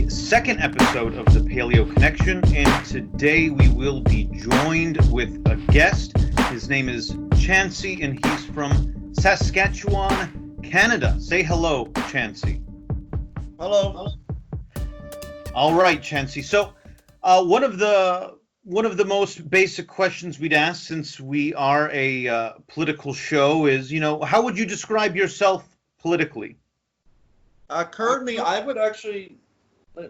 the second episode of the Paleoconnection, and today we will be joined with a guest. His name is Chauncey, and he's from Saskatchewan, Canada. Say hello, Chauncey. Hello. All right, Chauncey. So, one of the most basic questions we'd ask, since we are a political show, is how would you describe yourself politically? Currently, I would actually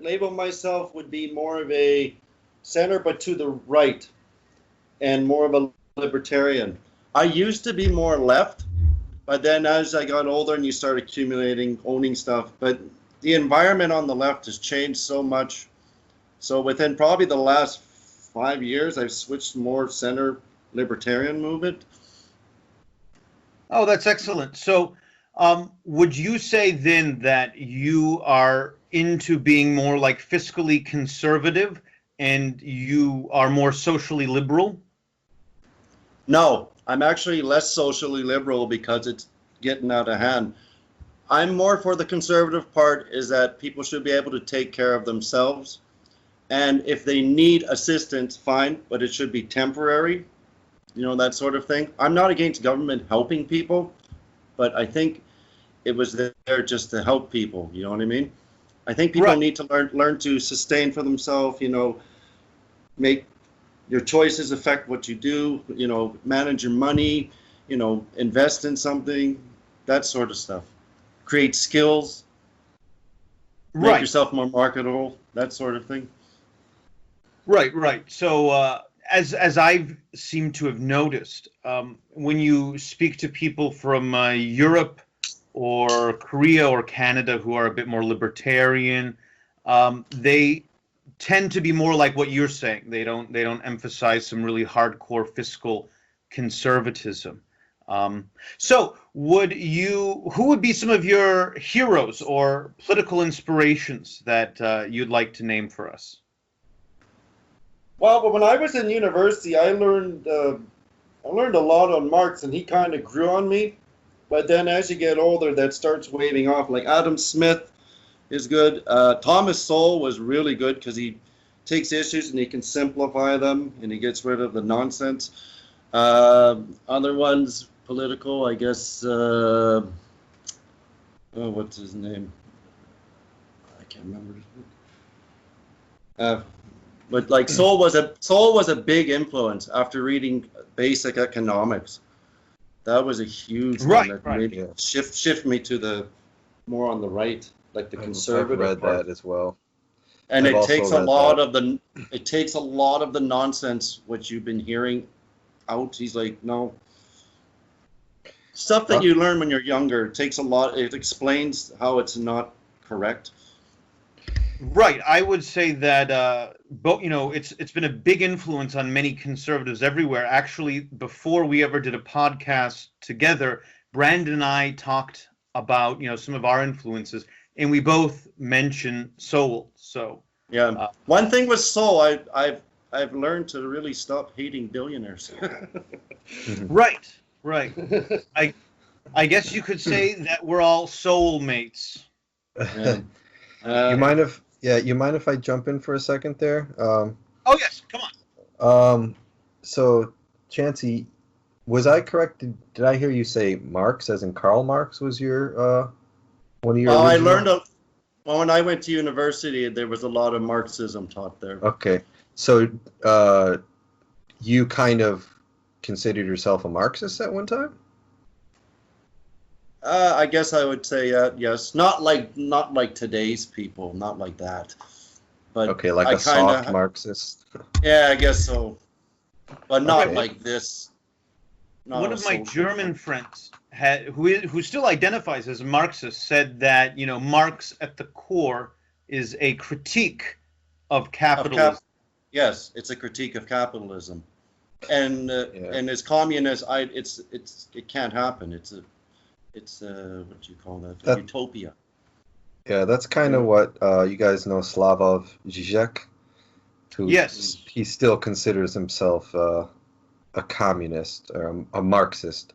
label myself would be more of a center, but to the right, and more of a libertarian. I used to be more left, but then as I got older and you start accumulating, owning stuff, but the environment on the left has changed so much. So within probably the last 5 years, I've switched more center libertarian movement. Oh, that's excellent. So, would you say then that you are into being more like fiscally conservative and you are more socially liberal? No, I'm actually less socially liberal because it's getting out of hand. I'm more for the conservative part, is that people should be able to take care of themselves. And if they need assistance, fine, but it should be temporary, that sort of thing. I'm not against government helping people, but I think it was there just to help people, you know what I mean? I think people need to learn to sustain for themselves, make your choices affect what you do, manage your money, invest in something, that sort of stuff. Create skills, make yourself more marketable, that sort of thing. Right. So, as I've seemed to have noticed, when you speak to people from Europe or Korea or Canada who are a bit more libertarian, they tend to be more like what you're saying. They don't emphasize some really hardcore fiscal conservatism. So who would be some of your heroes or political inspirations that you'd like to name for us? Well, but when I was in university, I learned a lot on Marx, and he kind of grew on me. But then as you get older, that starts waving off. Like Adam Smith is good. Thomas Sowell was really good because he takes issues and he can simplify them, and he gets rid of the nonsense. Other ones, political, I guess. What's his name? I can't remember his name. But like Sowell was a big influence after reading basic economics. That was a huge one that maybe shift me to the more on the right, like the conservative. I've read part. That as well. And it takes a lot of the nonsense which you've been hearing out. He's like, no. Stuff that you learn when you're younger takes a lot. It explains how it's not correct. Right. I would say that it's been a big influence on many conservatives everywhere. Actually, before we ever did a podcast together, Brandon and I talked about some of our influences, and we both mentioned Sowell. So yeah, one thing with Sowell, I've learned to really stop hating billionaires. Right. I guess you could say that we're all soul mates. Yeah. You mind if I jump in for a second there? Oh yes, come on. So, Chauncey, was I correct? Did I hear you say Marx, as in Karl Marx, was your one of your? Well, I learned when I went to university, there was a lot of Marxism taught there. Okay, so you kind of considered yourself a Marxist at one time? I guess I would say yes. Not like today's people, not like that. But okay, like a soft Marxist. Yeah, I guess so. But not like this. One of my German friends who still identifies as a Marxist said that Marx at the core is a critique of capitalism. Yes, it's a critique of capitalism, and as communist, it can't happen. It's what do you call that? Utopia. Yeah, that's kind of what you guys know Slavoj Žižek, who he still considers himself a communist or a Marxist,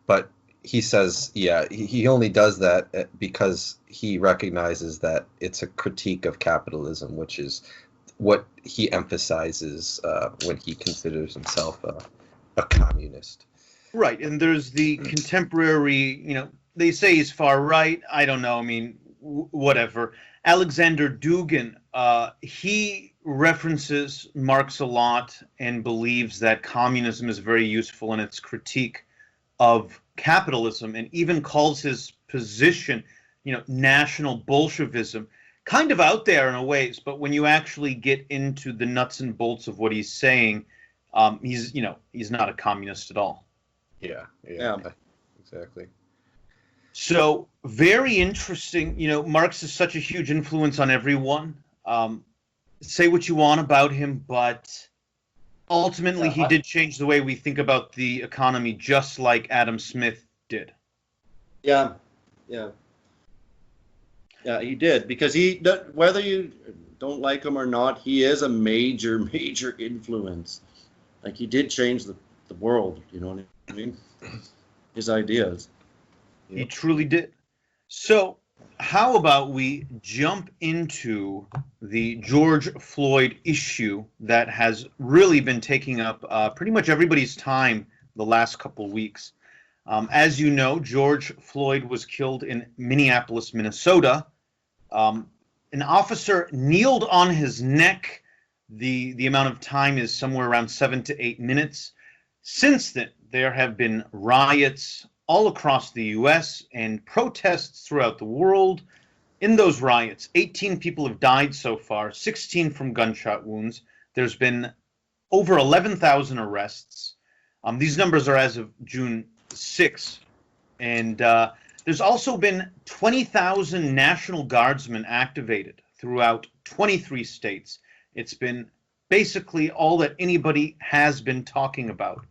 but he says, yeah, he only does that because he recognizes that it's a critique of capitalism, which is what he emphasizes when he considers himself a communist. Right, and there's the contemporary, they say he's far right. I don't know. I mean, whatever. Alexander Dugin, he references Marx a lot and believes that communism is very useful in its critique of capitalism, and even calls his position, national Bolshevism, kind of out there in a ways. But when you actually get into the nuts and bolts of what he's saying, he's not a communist at all. Yeah. Exactly. So very interesting. Marx is such a huge influence on everyone. Say what you want about him, but ultimately he did change the way we think about the economy, just like Adam Smith did. Yeah, he did, because whether you don't like him or not, he is a major influence. Like, he did change the world, you know what I mean? His ideas. He truly did. So how about we jump into the George Floyd issue that has really been taking up pretty much everybody's time the last couple of weeks. As you know, George Floyd was killed in Minneapolis, Minnesota. An officer kneeled on his neck. The amount of time is somewhere around 7 to 8 minutes. Since then, there have been riots all across the U.S. and protests throughout the world. In those riots, 18 people have died so far, 16 from gunshot wounds. There's been over 11,000 arrests. These numbers are as of June 6th. And there's also been 20,000 National Guardsmen activated throughout 23 states. It's been basically all that anybody has been talking about.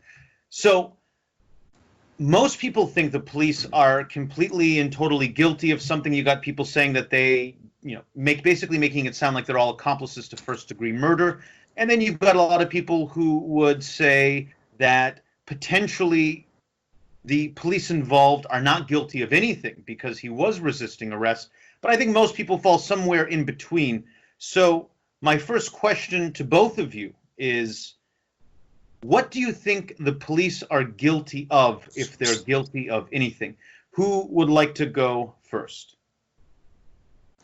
So most people think the police are completely and totally guilty of something. You got people saying that they, basically making it sound like they're all accomplices to first-degree murder. And then you've got a lot of people who would say that potentially the police involved are not guilty of anything because he was resisting arrest. But I think most people fall somewhere in between. So my first question to both of you is, what do you think the police are guilty of, if they're guilty of anything? Who would like to go first?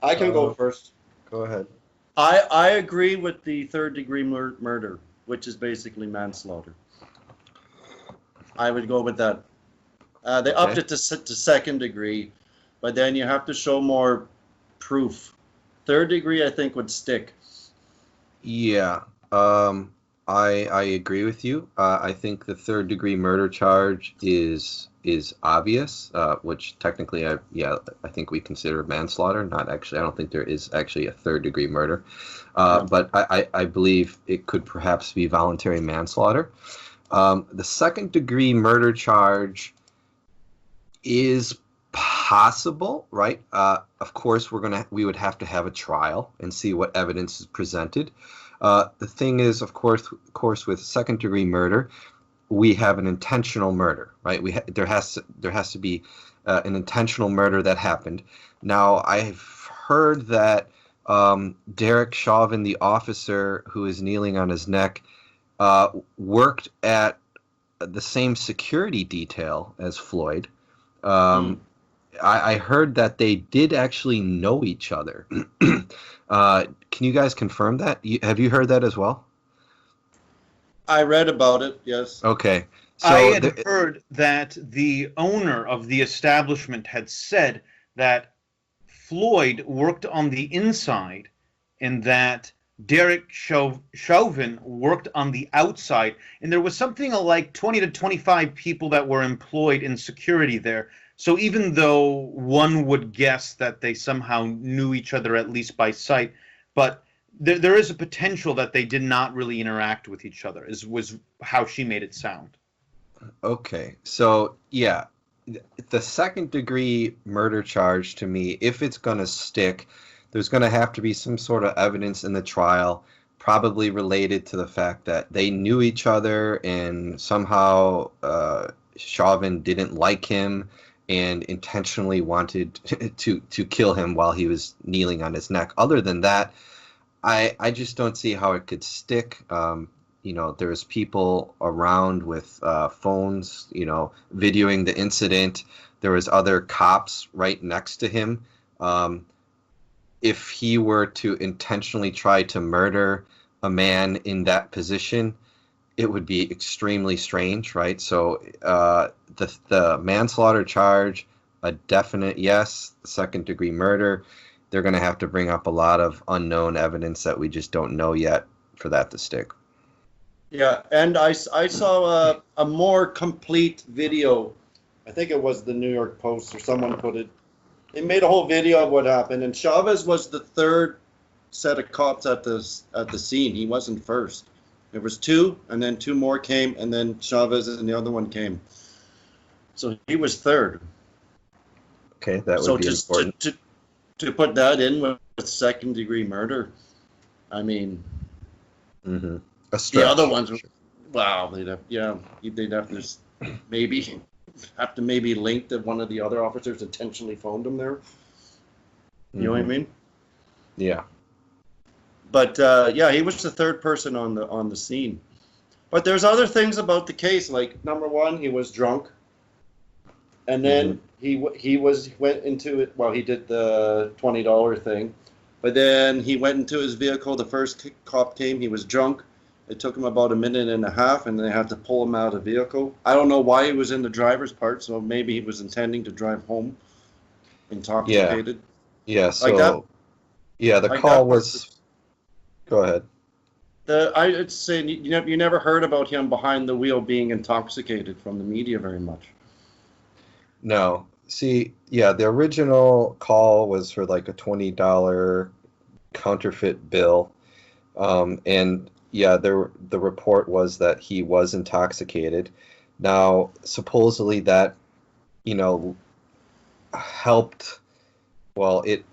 I can go first. Go ahead. I agree with the third-degree murder, which is basically manslaughter. I would go with that. They upped it to second degree, but then you have to show more proof. Third degree, I think, would stick. Yeah. I agree with you. I think the third-degree murder charge is obvious, which technically, I think we consider manslaughter. Not actually. I don't think there is actually a third-degree murder, but I believe it could perhaps be voluntary manslaughter. The second-degree murder charge is possible, right? Of course, we would have to have a trial and see what evidence is presented. The thing is, of course, with second-degree murder, we have an intentional murder, right? There has to be an intentional murder that happened. Now, I've heard that Derek Chauvin, the officer who is kneeling on his neck, worked at the same security detail as Floyd. I heard that they did actually know each other. Can you guys confirm that? Have you heard that as well? I read about it, yes. Okay. So I had heard that the owner of the establishment had said that Floyd worked on the inside and that Derek Chauvin worked on the outside. And there was something like 20 to 25 people that were employed in security there. So even though one would guess that they somehow knew each other, at least by sight, but there is a potential that they did not really interact with each other, was how she made it sound. Okay. So, yeah, the second-degree murder charge, to me, if it's going to stick, there's going to have to be some sort of evidence in the trial, probably related to the fact that they knew each other and somehow Chauvin didn't like him and intentionally wanted to kill him while he was kneeling on his neck. Other than that, I just don't see how it could stick. There's people around with phones, videoing the incident. There was other cops right next to him. If he were to intentionally try to murder a man in that position, it would be extremely strange, right? So the manslaughter charge, a definite yes. Second-degree murder, they're going to have to bring up a lot of unknown evidence that we just don't know yet for that to stick. Yeah, and I saw a more complete video. I think it was the New York Post or someone put it. They made a whole video of what happened, and Chavez was the third set of cops at the scene. He wasn't first. There was two, and then two more came, and then Chavez and the other one came. So he was third. Okay, that would be important. To put that in with second-degree murder, I mean, Mm-hmm. the other ones, wow, they'd have to maybe link that one of the other officers intentionally phoned him there. You know what I mean? Yeah. But he was the third person on the scene. But there's other things about the case, like number one, he was drunk, and then he went into it. Well, he did the $20 thing, but then he went into his vehicle. The first cop came. He was drunk. It took him about a minute and a half, and they had to pull him out of the vehicle. I don't know why he was in the driver's part, so maybe he was intending to drive home intoxicated. Yeah. So like that, the call was. Go ahead. I'd say you never heard about him behind the wheel being intoxicated from the media very much. No. See, the original call was for like a $20 counterfeit bill. The report was that he was intoxicated. Now, supposedly that, helped, it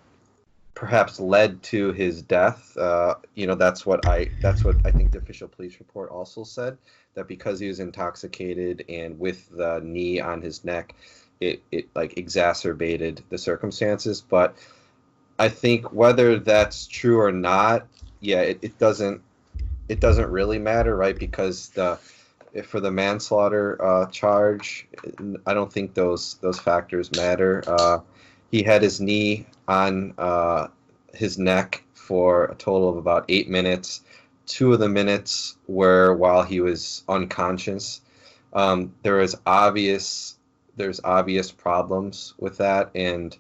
perhaps led to his death. That's what I think the official police report also said, that because he was intoxicated and with the knee on his neck, it like exacerbated the circumstances. But I think whether that's true or not, it doesn't really matter, right? Because for the manslaughter charge, I don't think those factors matter. He had his knee on his neck for a total of about 8 minutes. 2 of the minutes were while he was unconscious. There's obvious problems with that, and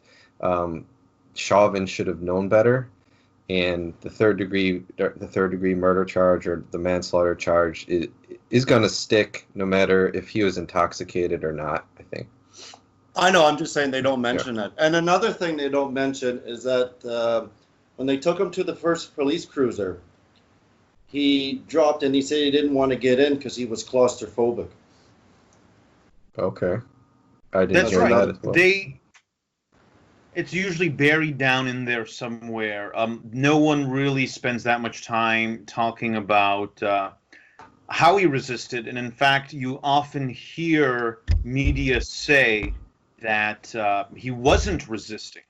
Chauvin should have known better. And the third degree murder charge or the manslaughter charge is going to stick no matter if he was intoxicated or not, I think. I know, I'm just saying they don't mention that. And another thing they don't mention is that when they took him to the first police cruiser, he dropped and he said he didn't want to get in because he was claustrophobic. Okay. I didn't hear that as well. It's usually buried down in there somewhere. No one really spends that much time talking about how he resisted. And in fact, you often hear media say that he wasn't resisting.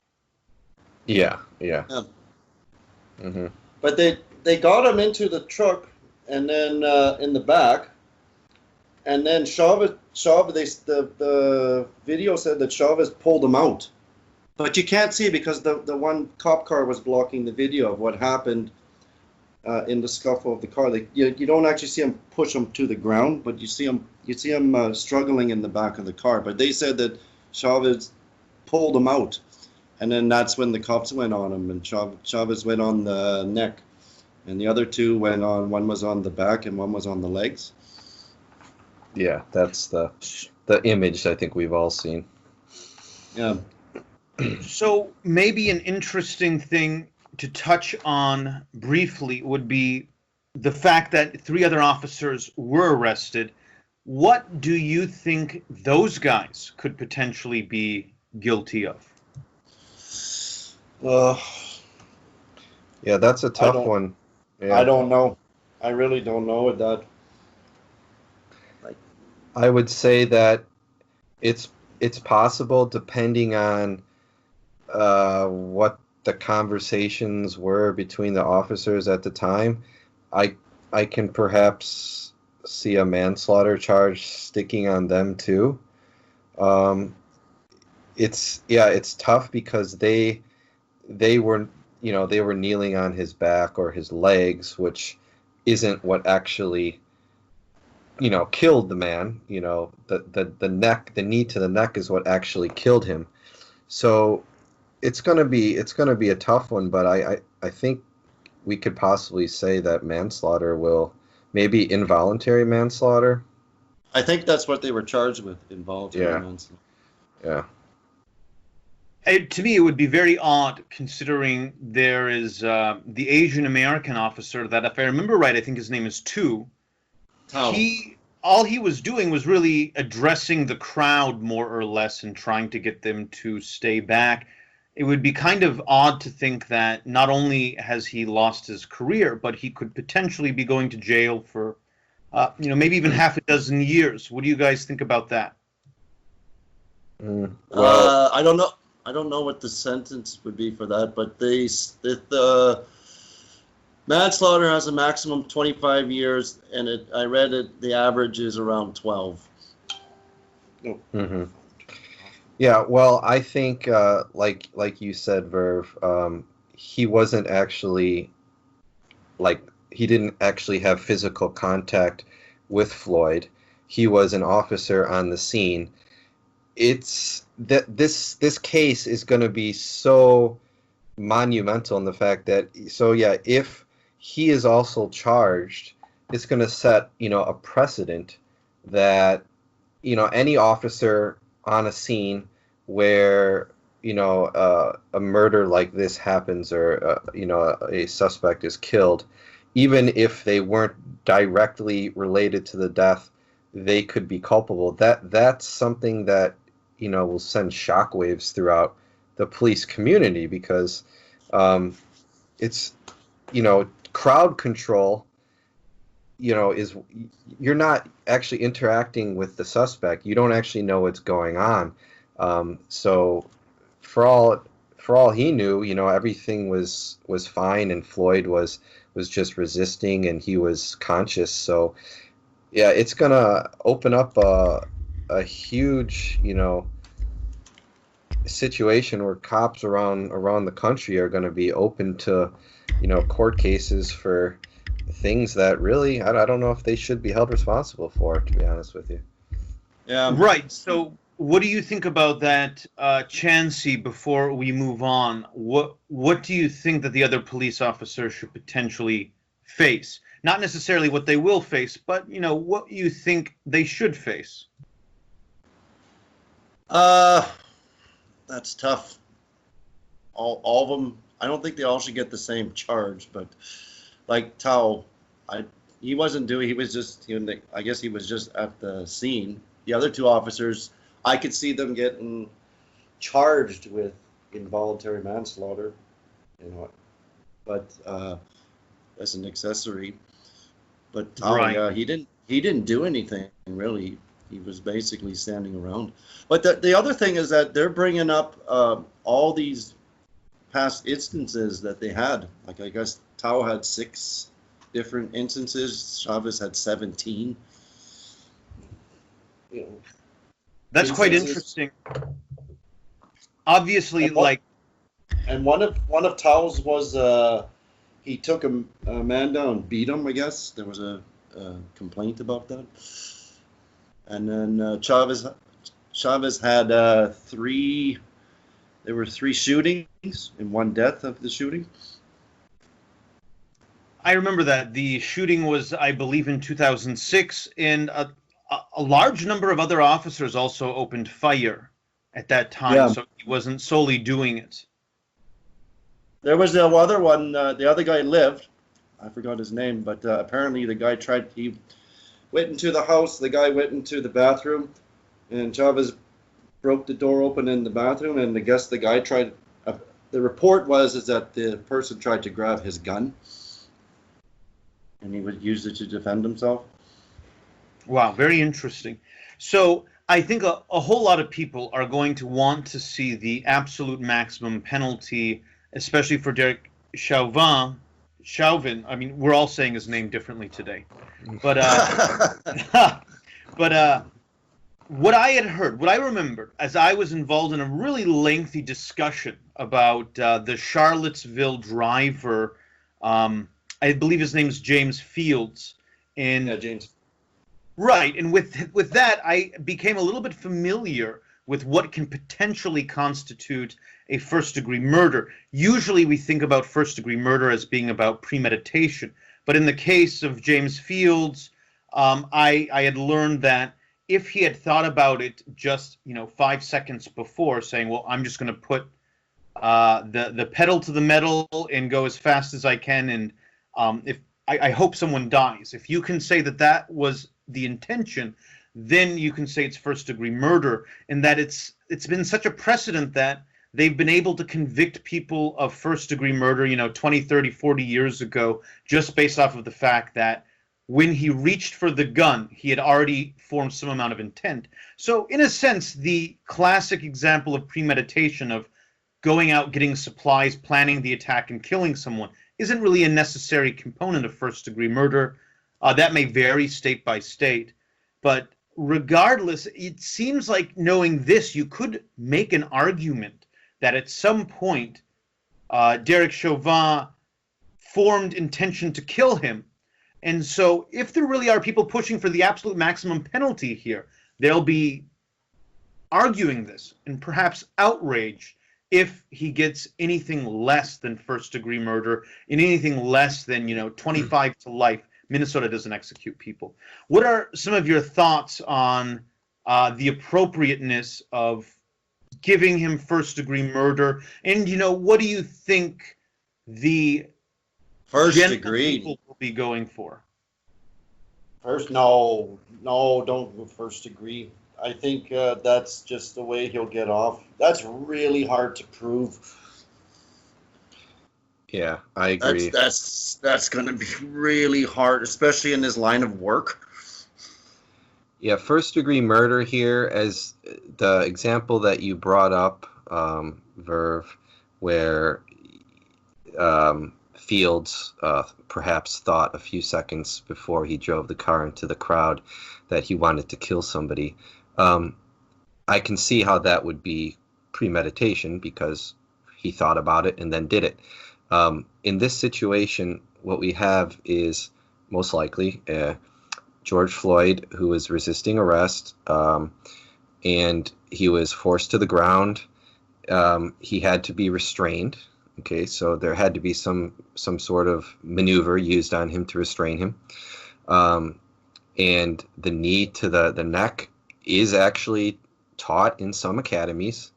Yeah. Mm-hmm. But they got him into the truck and then in the back. And then Chavez, the video said that Chavez pulled him out. But you can't see because the one cop car was blocking the video of what happened in the scuffle of the car. You don't actually see him push him to the ground, but you see him struggling in the back of the car. But they said that Chavez pulled him out, and then that's when the cops went on him, and Chavez went on the neck, and the other two went on. One was on the back, and one was on the legs. Yeah, that's the image I think we've all seen. Yeah. So maybe an interesting thing to touch on briefly would be the fact that 3 other officers were arrested. What do you think those guys could potentially be guilty of? Yeah, that's a tough one. Yeah. I don't know. I really don't know with that. I would say that It's possible, depending on what the conversations were between the officers at the time. I I can perhaps see a manslaughter charge sticking on them too. Um, it's tough because they were, they were kneeling on his back or his legs, which isn't what actually, killed the man. The neck, the knee to the neck is what actually killed him. So it's gonna be a tough one, but I think we could possibly say that manslaughter will, maybe involuntary manslaughter. I think that's what they were charged with, involuntary Yeah. manslaughter. Yeah. To me, it would be very odd considering there is the Asian American officer that, if I remember right, I think his name is Tu. How? All he was doing was really addressing the crowd more or less and trying to get them to stay back. It would be kind of odd to think that not only has he lost his career, but he could potentially be going to jail for, maybe even half a dozen years. What do you guys think about that? Well, I don't know. I don't know what the sentence would be for that, but the manslaughter has a maximum 25 years, and I read it. The average is around 12. hmm yeah. Well, I think, like you said, Verv, he wasn't actually, like, he didn't actually have physical contact with Floyd. He was an officer on the scene. It's that this case is going to be so monumental in the fact that, so yeah, if he is also charged, it's going to set, a precedent that, any officer on a scene where, a murder like this happens, or a suspect is killed, even if they weren't directly related to the death, they could be culpable. That's something that, will send shockwaves throughout the police community, because it's, crowd control, is, you're not actually interacting with the suspect. You don't actually know what's going on. So for all he knew, everything was fine, and Floyd was just resisting, and he was conscious. So yeah, it's gonna open up a huge, situation where cops around the country are going to be open to, court cases for things that really, I don't know if they should be held responsible for, to be honest with you. Yeah. Right. So, what do you think about that, Chauncey? Before we move on, what do you think that the other police officers should potentially face? Not necessarily what they will face, but what you think they should face. That's tough. All of them. I don't think they all should get the same charge, but like Tao, he wasn't doing. He was just. I guess he was just at the scene. The other two officers, I could see them getting charged with involuntary manslaughter, but as an accessory. But Tao, Right. yeah, he didn't do anything really. He was basically standing around. But the other thing is that they're bringing up all these past instances that they had. Like, I guess Tao had 6 different instances. Chavez had 17. That's quite Instances. interesting. Obviously, And what- like, And one of Tao's was he took a man down and beat him. I guess there was a complaint about that. And then Chavez had 3. There were 3 shootings and 1 death of the shooting. I remember that the shooting was, I believe, in 2006, and a large number of other officers also opened fire at that time, Yeah. so he wasn't solely doing it. There was the other one. The other guy lived. I forgot his name, but apparently the guy he went into the house. The guy went into the bathroom, and Chavez broke the door open in the bathroom. And I guess the guy tried. The report is that the person tried to grab his gun, and he would use it to defend himself. Wow, very interesting. So I think a whole lot of people are going to want to see the absolute maximum penalty, especially for Derek Chauvin. Chauvin. I mean, we're all saying his name differently today, but but what I had heard, what I remembered, as I was involved in a really lengthy discussion about the Charlottesville driver, I believe his name's James Fields, and Yeah, James. right, and with that, I became a little bit familiar with what can potentially constitute a first-degree murder. Usually, we think about first-degree murder as being about premeditation, but in the case of James Fields, I had learned that if he had thought about it just 5 seconds before, saying, "Well, I'm just going to put the pedal to the metal and go as fast as I can," and if I hope someone dies. If you can say that that was the intention, then you can say it's first degree murder, and that it's been such a precedent that they've been able to convict people of first degree murder 20, 30, 40 years ago, just based off of the fact that when he reached for the gun, he had already formed some amount of intent. So in a sense, the classic example of premeditation, of going out, getting supplies, planning the attack, and killing someone, isn't really a necessary component of first-degree murder. That may vary state by state, but regardless, it seems like, knowing this, you could make an argument that at some point Derek Chauvin formed intention to kill him. And so if there really are people pushing for the absolute maximum penalty here, they'll be arguing this and perhaps outraged if he gets anything less than first-degree murder and anything less than 25 to life. Minnesota doesn't execute people. What are some of your thoughts on the appropriateness of giving him first-degree murder? And what do you think the First general degree. people will be going for? No, don't go first degree. I think that's just the way he'll get off. That's really hard to prove. Yeah, I agree. That's going to be really hard, especially in his line of work. Yeah, first degree murder here, as the example that you brought up, Verv, where Fields perhaps thought a few seconds before he drove the car into the crowd that he wanted to kill somebody. I can see how that would be premeditation, because he thought about it and then did it. In this situation, what we have is most likely George Floyd, who was resisting arrest, and he was forced to the ground. He had to be restrained. Okay, so there had to be some sort of maneuver used on him to restrain him. And the knee to the neck is actually taught in some academies.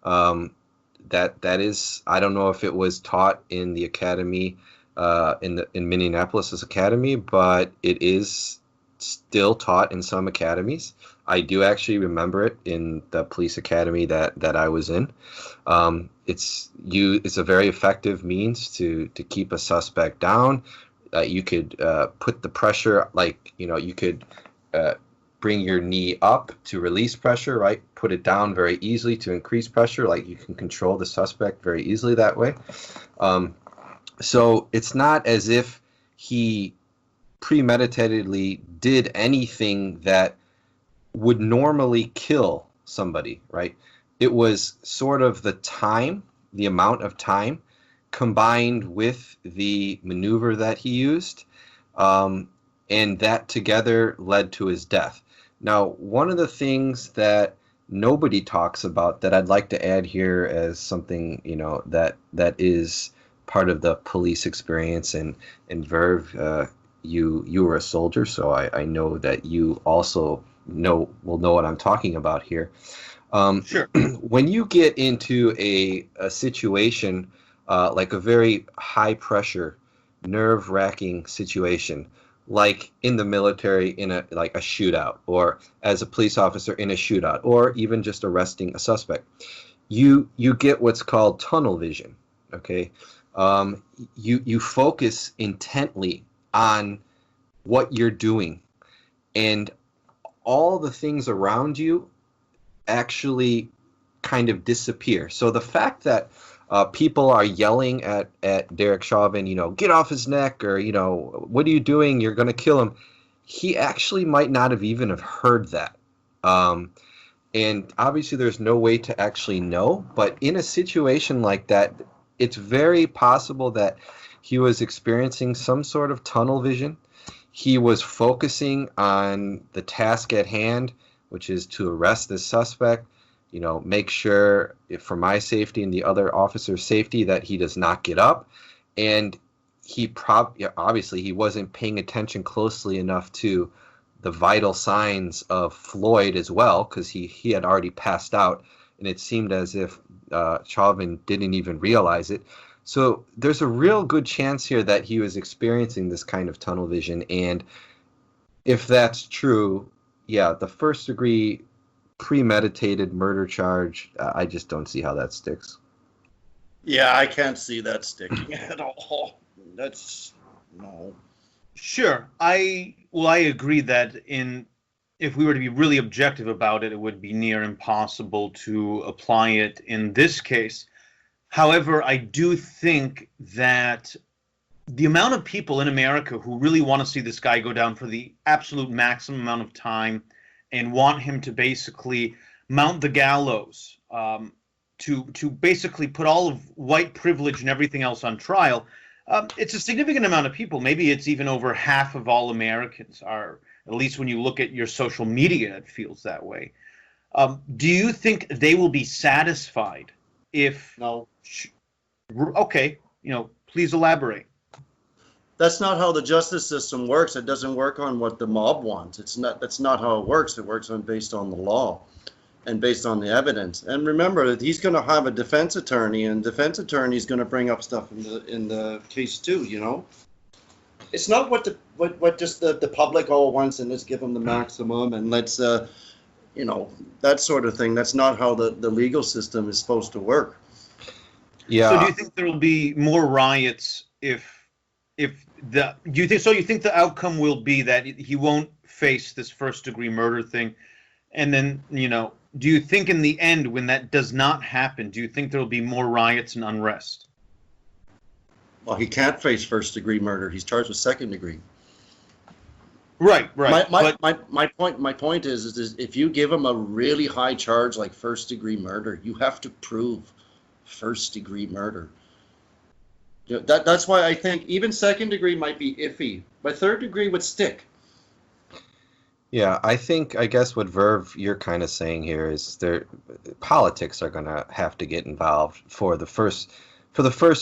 That is, I don't know if it was taught in the academy, in Minneapolis's academy, but it is still taught in some academies. I do actually remember it in the police academy that I was in. It's a very effective means to keep a suspect down. You could put the pressure, you could bring your knee up to release pressure, right? Put it down very easily to increase pressure. Like, you can control the suspect very easily that way. So it's not as if he premeditatedly did anything that would normally kill somebody, right? It was sort of the amount of time combined with the maneuver that he used, and that together led to his death. Now, one of the things that nobody talks about that I'd like to add here as something, that is part of the police experience, and Verv, you were a soldier, so I know that you also will know what I'm talking about here. Sure. When you get into a situation like a very high pressure, nerve-wracking situation, like in the military, in a shootout, or as a police officer in a shootout, or even just arresting a suspect, you get what's called tunnel vision. Okay, you focus intently on what you're doing, and all the things around you actually kind of disappear. So the fact that people are yelling at Derek Chauvin, get off his neck, or, what are you doing? You're going to kill him. He actually might not have even have heard that. And obviously there's no way to actually know, but in a situation like that, it's very possible that he was experiencing some sort of tunnel vision. He was focusing on the task at hand, which is to arrest this suspect, make sure, for my safety and the other officer's safety, that he does not get up. And he obviously he wasn't paying attention closely enough to the vital signs of Floyd as well, because he had already passed out, and it seemed as if Chauvin didn't even realize it. So there's a real good chance here that he was experiencing this kind of tunnel vision, and if that's true, yeah, the first degree premeditated murder charge, I just don't see how that sticks. Yeah, I can't see that sticking at all. That's no. Sure. I agree that if we were to be really objective about it, it would be near impossible to apply it in this case. However, I do think that the amount of people in America who really want to see this guy go down for the absolute maximum amount of time and want him to basically mount the gallows, to basically put all of white privilege and everything else on trial, it's a significant amount of people. Maybe it's even over half of all Americans, are, at least when you look at your social media, it feels that way. Do you think they will be satisfied if... No. Okay, please elaborate. That's not how the justice system works. It doesn't work on what the mob wants. That's not how it works. It works based on the law and based on the evidence. And remember that he's going to have a defense attorney, and defense attorney is going to bring up stuff in the case too. It's not what just the public all wants, and let's give them the maximum, and let's that sort of thing. That's not how the legal system is supposed to work. Yeah. So do you think there will be more riots you think the outcome will be that he won't face this first degree murder thing? And then, do you think in the end, when that does not happen, do you think there will be more riots and unrest? Well, he can't face first degree murder. He's charged with second degree. Right. My point is if you give him a really high charge like first degree murder, you have to prove first degree murder. That's why I think even second degree might be iffy, but third degree would stick. Yeah, I guess what Verv you're kind of saying here is politics are going to have to get involved for a first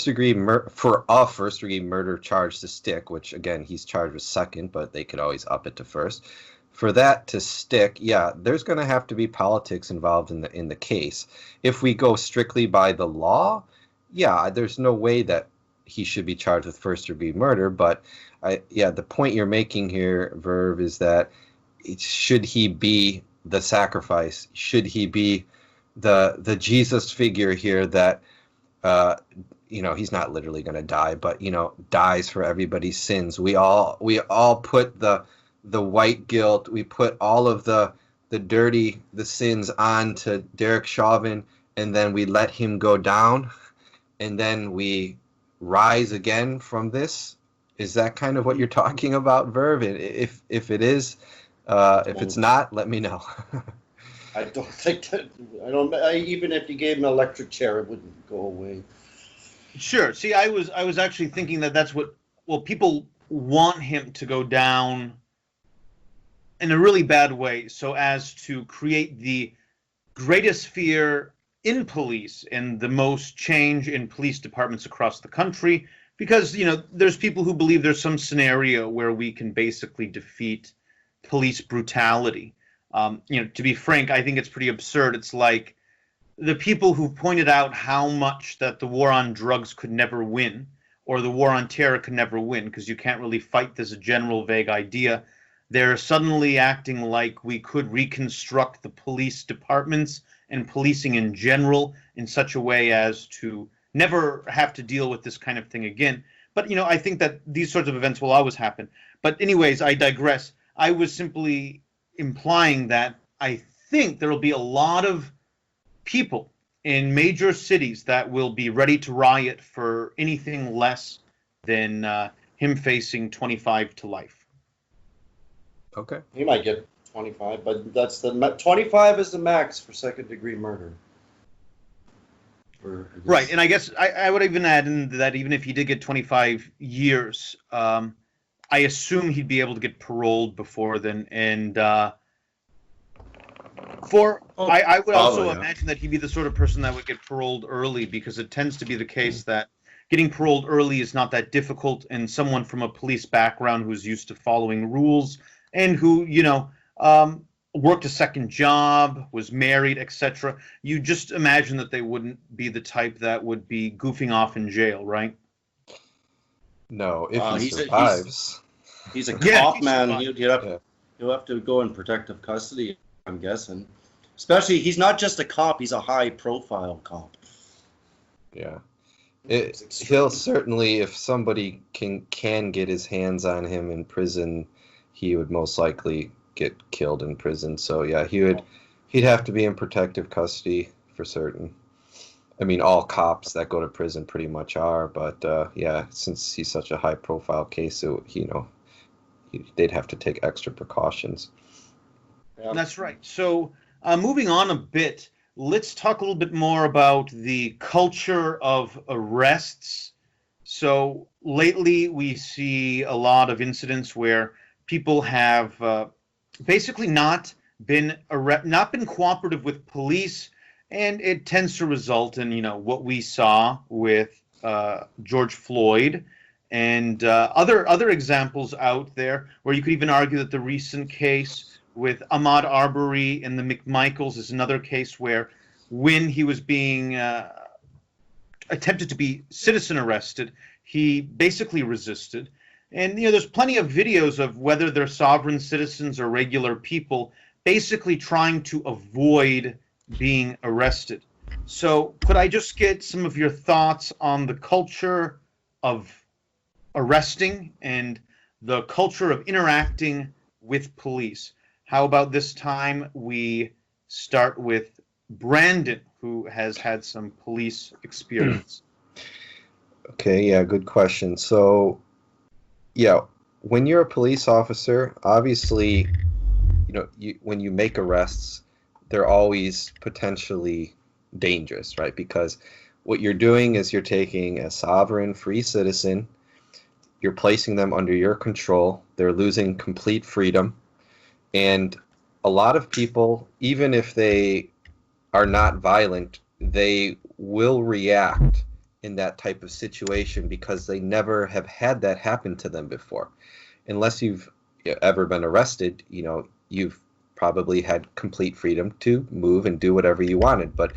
degree murder charge to stick, which again he's charged with second, but they could always up it to first. For that to stick, yeah, there's going to have to be politics involved in the case. If we go strictly by the law, yeah, there's no way that he should be charged with first degree murder. But the point you're making here, Verv, is that should he be the sacrifice? Should he be the Jesus figure here that he's not literally going to die, but dies for everybody's sins? We all put the white guilt, we put all of the sins on to Derek Chauvin, and then we let him go down, and then we rise again from this. Is that kind of what you're talking about, Verv? If it is, if it's not, let me know. I don't think that. Even if you gave him an electric chair, it wouldn't go away. Sure. See, I was actually thinking that's what people want him to go down in a really bad way, so as to create the greatest fear in police and the most change in police departments across the country, because there's people who believe there's some scenario where we can basically defeat police brutality. To be frank, I think it's pretty absurd. It's like the people who pointed out how much that the war on drugs could never win, or the war on terror could never win, because you can't really fight this general vague idea. They're suddenly acting like we could reconstruct the police departments and policing in general in such a way as to never have to deal with this kind of thing again. But, I think that these sorts of events will always happen. But anyways, I digress. I was simply implying that I think there will be a lot of people in major cities that will be ready to riot for anything less than him facing 25 to life. Okay. He might get 25, but 25 is the max for second-degree murder. Right, and I guess I would even add in that even if he did get 25 years, I assume he'd be able to get paroled before then, and I would also imagine that he'd be the sort of person that would get paroled early, because it tends to be the case that getting paroled early is not that difficult, and someone from a police background who's used to following rules and who, worked a second job, was married, etc. You just imagine that they wouldn't be the type that would be goofing off in jail, right? No, if he survives. He's a cop, man. He'll have to go in protective custody, I'm guessing. Especially, he's not just a cop, he's a high-profile cop. Yeah. He'll certainly, if somebody can get his hands on him in prison, he would most likely get killed in prison. So yeah, he'd have to be in protective custody for certain. I mean, all cops that go to prison pretty much are, but yeah, since he's such a high profile case, they'd have to take extra precautions. Yeah. That's right. So moving on a bit, let's talk a little bit more about the culture of arrests. So lately we see a lot of incidents where people have basically not been cooperative with police, and it tends to result in what we saw with George Floyd and other examples out there, where you could even argue that the recent case with Ahmaud Arbery and the McMichaels is another case where, when he was being attempted to be citizen arrested, he basically resisted. And there's plenty of videos of, whether they're sovereign citizens or regular people, basically trying to avoid being arrested. So could I just get some of your thoughts on the culture of arresting and the culture of interacting with police? How about this time we start with Brandon, who has had some police experience? Okay, yeah, good question. So, yeah, when you're a police officer, obviously, when you make arrests, they're always potentially dangerous, right? Because what you're doing is you're taking a sovereign, free citizen, you're placing them under your control, they're losing complete freedom, and a lot of people, even if they are not violent, they will react in that type of situation because they never have had that happen to them before. Unless you've ever been arrested, you've probably had complete freedom to move and do whatever you wanted. But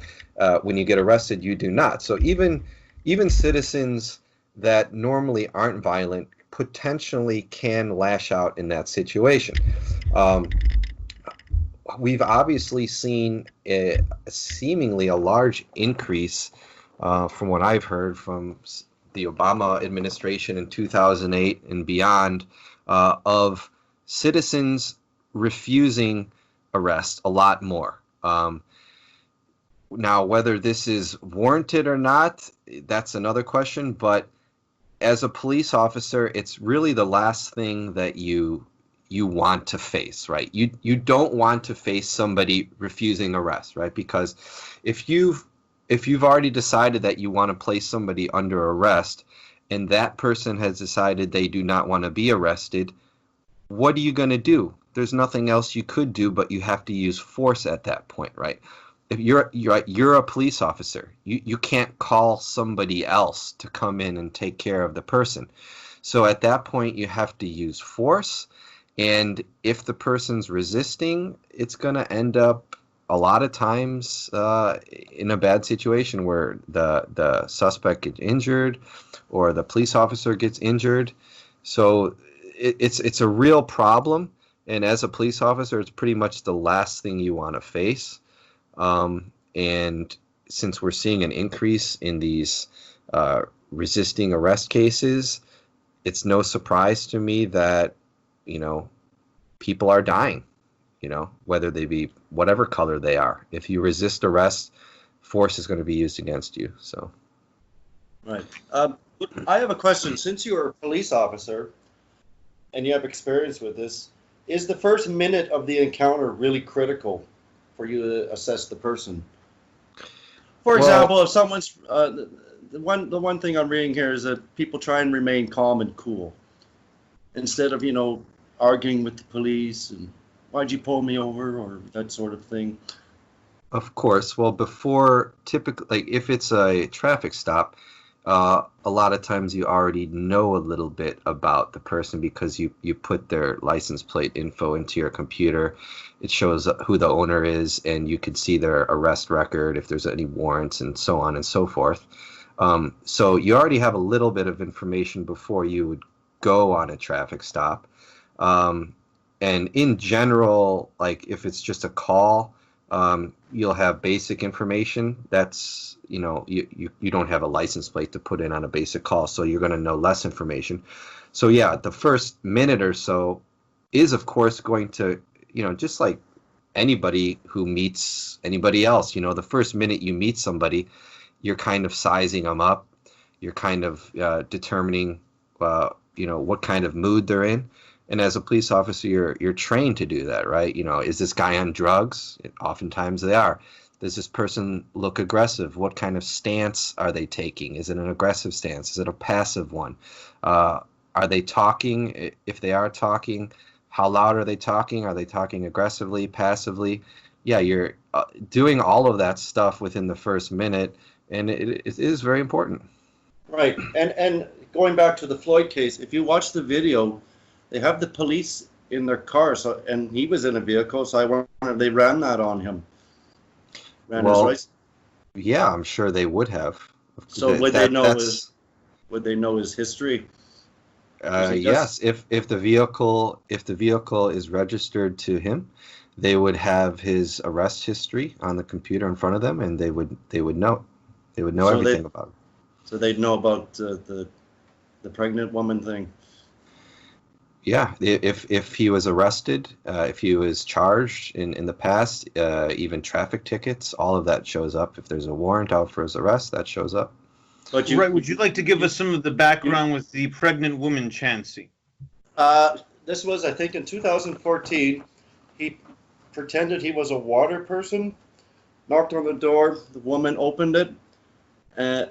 when you get arrested, you do not. So even citizens that normally aren't violent potentially can lash out in that situation. We've obviously seen seemingly a large increase, from what I've heard from the Obama administration in 2008 and beyond, of citizens refusing arrest a lot more. Now, whether this is warranted or not, that's another question. But as a police officer, it's really the last thing that you want to face, right? You don't want to face somebody refusing arrest, right? Because if you've already decided that you want to place somebody under arrest, and that person has decided they do not want to be arrested, what are you going to do? There's nothing else you could do, but you have to use force at that point, right? If you're a police officer, you can't call somebody else to come in and take care of the person. So at that point, you have to use force. And if the person's resisting, it's going to end up a lot of times in a bad situation where the suspect gets injured or the police officer gets injured. So it's a real problem. And as a police officer, it's pretty much the last thing you want to face. And since we're seeing an increase in these resisting arrest cases, it's no surprise to me that, people are dying. whether they be whatever color they are. If you resist arrest, force is going to be used against you. So, Right. I have a question. Since you're a police officer and you have experience with this, is the first minute of the encounter really critical for you to assess the person? For example, if someone's the one thing I'm reading here is that people try and remain calm and cool instead of arguing with the police and why'd you pull me over or that sort of thing. of course, well, before typically, like if it's a traffic stop, a lot of times you already know a little bit about the person because you put their license plate info into your computer. It shows who the owner is, and you can see their arrest record, if there's any warrants, and so on and so forth. So you already have a little bit of information before you would go on a traffic stop. And in general, like if it's just a call, you'll have basic information. That's, you don't have a license plate to put in on a basic call, so you're going to know less information. So yeah, the first minute or so is of course going to, just like anybody who meets anybody else, the first minute you meet somebody, you're kind of sizing them up. You're kind of determining, what kind of mood they're in. And as a police officer, you're trained to do that, right? Is this guy on drugs? Oftentimes they are. Does this person look aggressive? What kind of stance are they taking? Is it an aggressive stance? Is it a passive one? Are they talking? If they are talking, how loud are they talking? Are they talking aggressively, passively? Yeah, you're doing all of that stuff within the first minute, and it is very important. Right. And going back to the Floyd case, if you watch the video, they have the police in their car, and he was in a vehicle, so I wonder if they ran that on him. His rights. Yeah, I'm sure they would have. So would they know his history? Yes, if the vehicle is registered to him, they would have his arrest history on the computer in front of them, and they would know everything about it. So they'd know about the pregnant woman thing. Yeah, if he was arrested, if he was charged in the past, even traffic tickets, all of that shows up. If there's a warrant out for his arrest, that shows up. But would you like to give us some of the background with the pregnant woman, Chauncey? This was, I think, in 2014. He pretended he was a water person, knocked on the door. The woman opened it.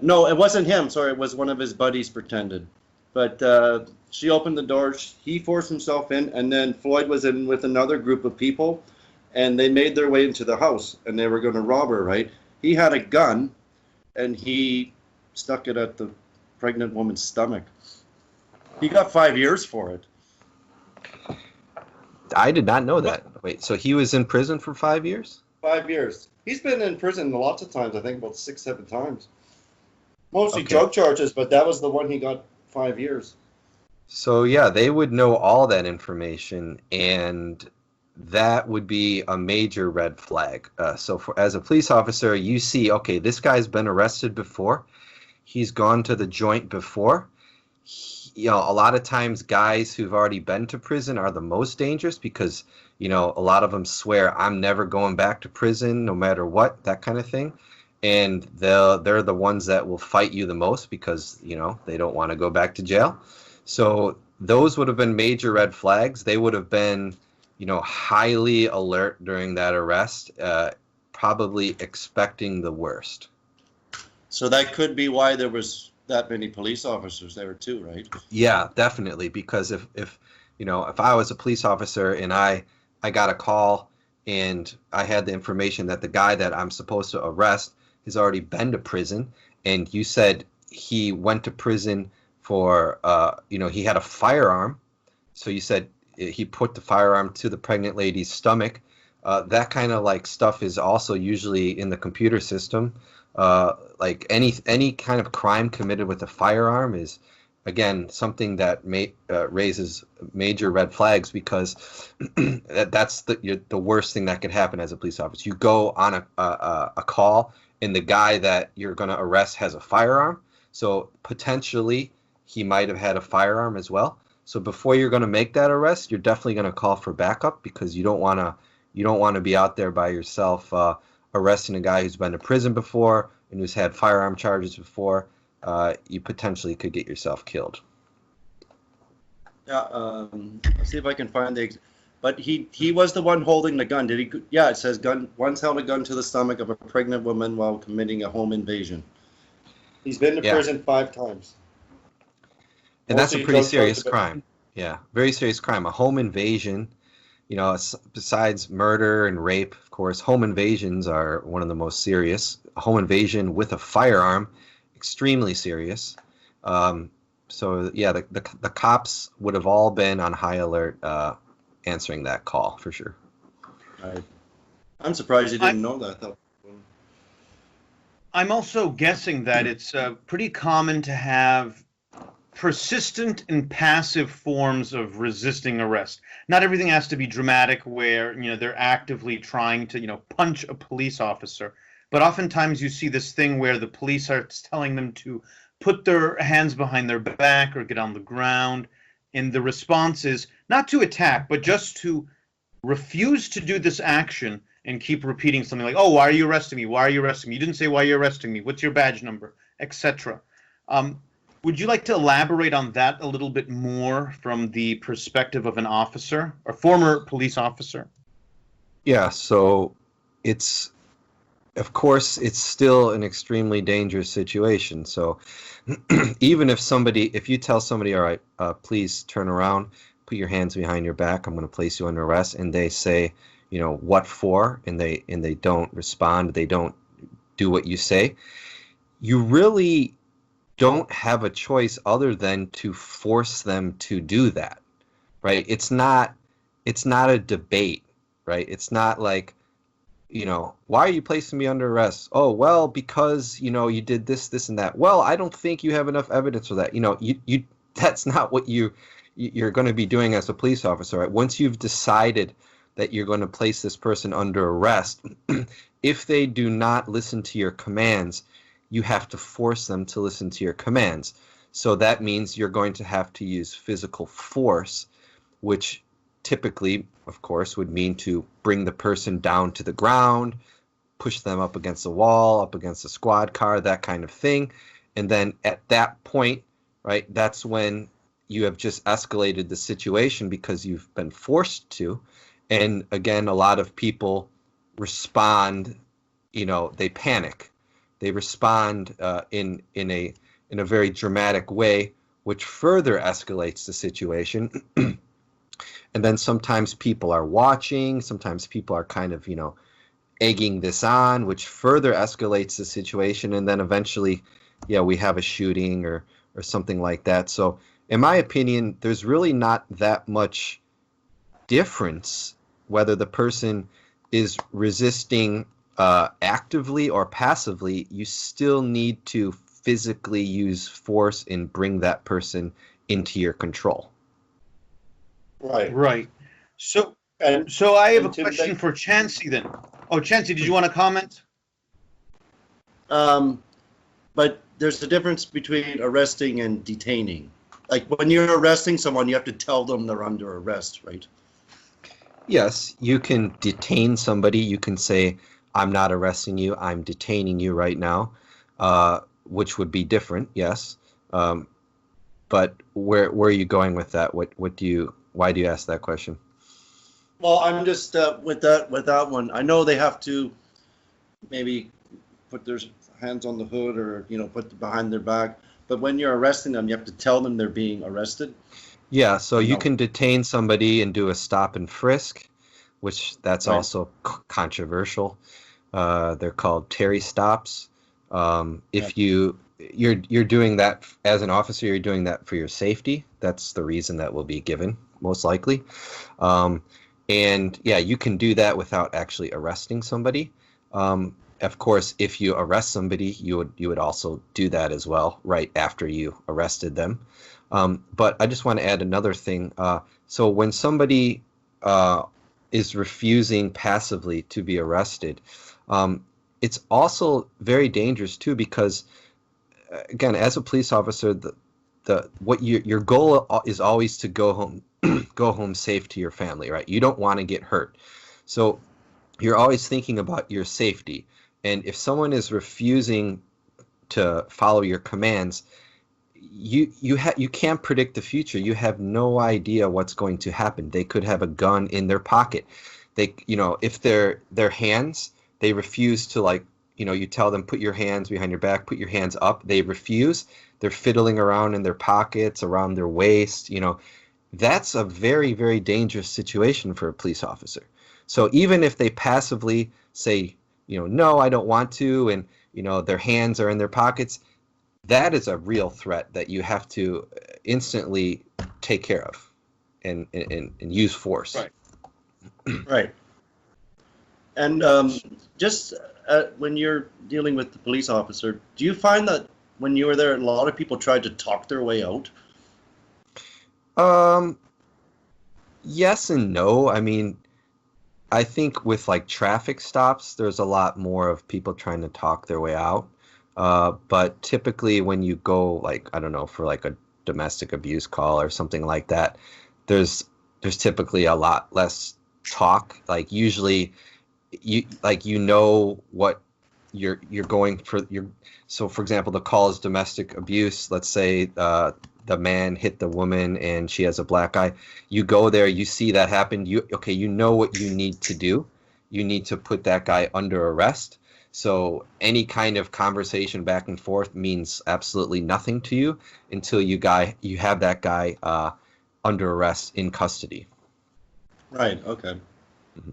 No, it wasn't him. Sorry, it was one of his buddies pretended. But she opened the door. He forced himself in, and then Floyd was in with another group of people, and they made their way into the house, and they were going to rob her, right? He had a gun, and he stuck it at the pregnant woman's stomach. He got 5 years for it. I did not know that. Wait, so he was in prison for 5 years? 5 years. He's been in prison lots of times, I think about 6, 7 times. Mostly Okay. drug charges, but that was the one he got 5 years. So yeah, they would know all that information, and that would be a major red flag. So as a police officer, you see, okay, this guy's been arrested before. He's gone to the joint before. A lot of times guys who've already been to prison are the most dangerous because, a lot of them swear, I'm never going back to prison no matter what, that kind of thing. And they're the ones that will fight you the most because, they don't want to go back to jail. So those would have been major red flags. They would have been, highly alert during that arrest, probably expecting the worst. So that could be why there was that many police officers there too, right? Yeah, definitely. Because if I was a police officer and I got a call and I had the information that the guy that I'm supposed to arrest has already been to prison, and you said he went to prison for, he had a firearm. So you said he put the firearm to the pregnant lady's stomach. That kind of like stuff is also usually in the computer system. Like any kind of crime committed with a firearm is, again, something that raises major red flags because that's the worst thing that could happen as a police officer. You go on a call and the guy that you're going to arrest has a firearm, so potentially he might have had a firearm as well. So before you're going to make that arrest, you're definitely going to call for backup because you don't want to You don't want to be out there by yourself arresting a guy who's been to prison before and who's had firearm charges before. You potentially could get yourself killed. Yeah, I'll see if I can find but he was the one holding the gun. Did he? Yeah, it says once held a gun to the stomach of a pregnant woman while committing a home invasion. He's been to prison 5 times. And that's a pretty serious crime. Yeah, very serious crime. A home invasion, besides murder and rape, of course, home invasions are one of the most serious. A home invasion with a firearm, extremely serious. So yeah, the cops would have all been on high alert answering that call for sure. I'm surprised you didn't know that though. I'm also guessing that it's pretty common to have persistent and passive forms of resisting arrest. Not everything has to be dramatic where, they're actively trying to, punch a police officer. But oftentimes you see this thing where the police are telling them to put their hands behind their back or get on the ground. And the response is not to attack, but just to refuse to do this action and keep repeating something like, oh, why are you arresting me? Why are you arresting me? You didn't say why you're arresting me. What's your badge number? Etc. Would you like to elaborate on that a little bit more from the perspective of an officer, a former police officer? Yeah, so of course, it's still an extremely dangerous situation. So even if you tell somebody, all right, please turn around, put your hands behind your back, I'm going to place you under arrest, and they say, what for? And they don't respond, they don't do what you say, you really don't have a choice other than to force them to do that, right? It's not a debate, right? It's not like, why are you placing me under arrest? Oh, well, because, you did this, this, and that. Well, I don't think you have enough evidence for that. You that's not what you're going to be doing as a police officer, right? Once you've decided that you're going to place this person under arrest, if they do not listen to your commands, you have to force them to listen to your commands. So that means you're going to have to use physical force, which typically, of course, would mean to bring the person down to the ground, push them up against the wall, up against a squad car, that kind of thing. And then at that point, right, that's when you have just escalated the situation because you've been forced to. And again, a lot of people respond, they panic. They respond in a very dramatic way, which further escalates the situation. And then sometimes people are watching, sometimes people are kind of, egging this on, which further escalates the situation. And then eventually, we have a shooting or something like that. So in my opinion, there's really not that much difference whether the person is resisting actively or passively. You still need to physically use force and bring that person into your control. Right. So I have a question for Chauncey then. Oh, Chauncey, did you want to comment? But there's a difference between arresting and detaining. Like when you're arresting someone, you have to tell them they're under arrest, right? Yes, you can detain somebody. You can say, I'm not arresting you, I'm detaining you right now, which would be different, yes. But where are you going with that? Why do you ask that question? Well, I'm just with that one. I know they have to maybe put their hands on the hood or put it behind their back. But when you're arresting them, you have to tell them they're being arrested. Yeah, so you can detain somebody and do a stop and frisk, which that's right. Also controversial. They're called Terry stops. If you're doing that as an officer, you're doing that for your safety. That's the reason that will be given, most likely. And yeah, you can do that without actually arresting somebody. Of course, if you arrest somebody, you would also do that as well right after you arrested them. But I just want to add another thing. So when somebody is refusing passively to be arrested, it's also very dangerous too, because again, as a police officer, your goal is always to go home safe to your family, right? You don't want to get hurt. So you're always thinking about your safety. And if someone is refusing to follow your commands, you can't predict the future. You have no idea what's going to happen. They could have a gun in their pocket. They, if their hands, they refuse to, like, you tell them, put your hands behind your back, put your hands up. They refuse. They're fiddling around in their pockets, around their waist. That's a very, very dangerous situation for a police officer. So even if they passively say, no, I don't want to, and their hands are in their pockets, that is a real threat that you have to instantly take care of and use force. Right. Right. And just when you're dealing with the police officer, do you find that when you were there, a lot of people tried to talk their way out? Yes and no. I mean, I think with like traffic stops, there's a lot more of people trying to talk their way out. But typically when you go, like, I don't know, for like a domestic abuse call or something like that, there's typically a lot less talk. Like usually what you're going for. So for example, the call is domestic abuse. Let's say the man hit the woman and she has a black eye. You go there, you see that happen. You know what you need to do. You need to put that guy under arrest. So any kind of conversation back and forth means absolutely nothing to you until you have that guy under arrest in custody. Right. Okay. Mm-hmm.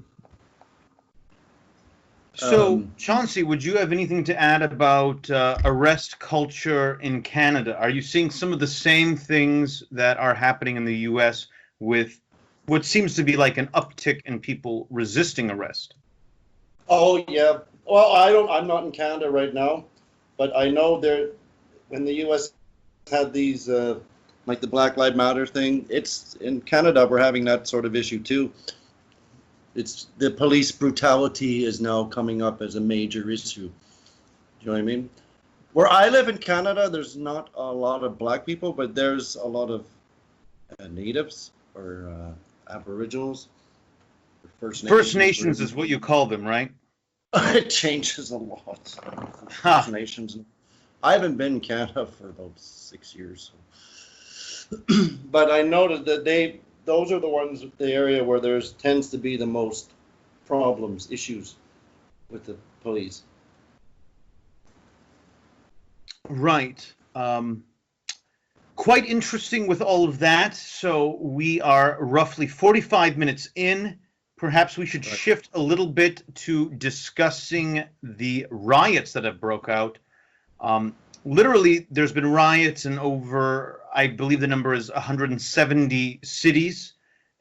So, Chauncey, would you have anything to add about arrest culture in Canada? Are you seeing some of the same things that are happening in the U.S. with what seems to be like an uptick in people resisting arrest? Oh, yeah. Well, I'm not in Canada right now, but I know when the U.S. had these, like the Black Lives Matter thing, it's in Canada, we're having that sort of issue too. It's the police brutality is now coming up as a major issue. Do you know what I mean? Where I live in Canada, there's not a lot of black people, but there's a lot of natives or aboriginals. Or First Nations is what you call them, right? It changes a lot. First Nations. I haven't been in Canada for about 6 years. So. But I noticed that those are the area where tends to be the most issues with the police. Right. Quite interesting with all of that. So we are roughly 45 minutes in. Perhaps we should shift a little bit to discussing the riots that have broke out. Literally, there's been riots in over, I believe the number is 170 cities,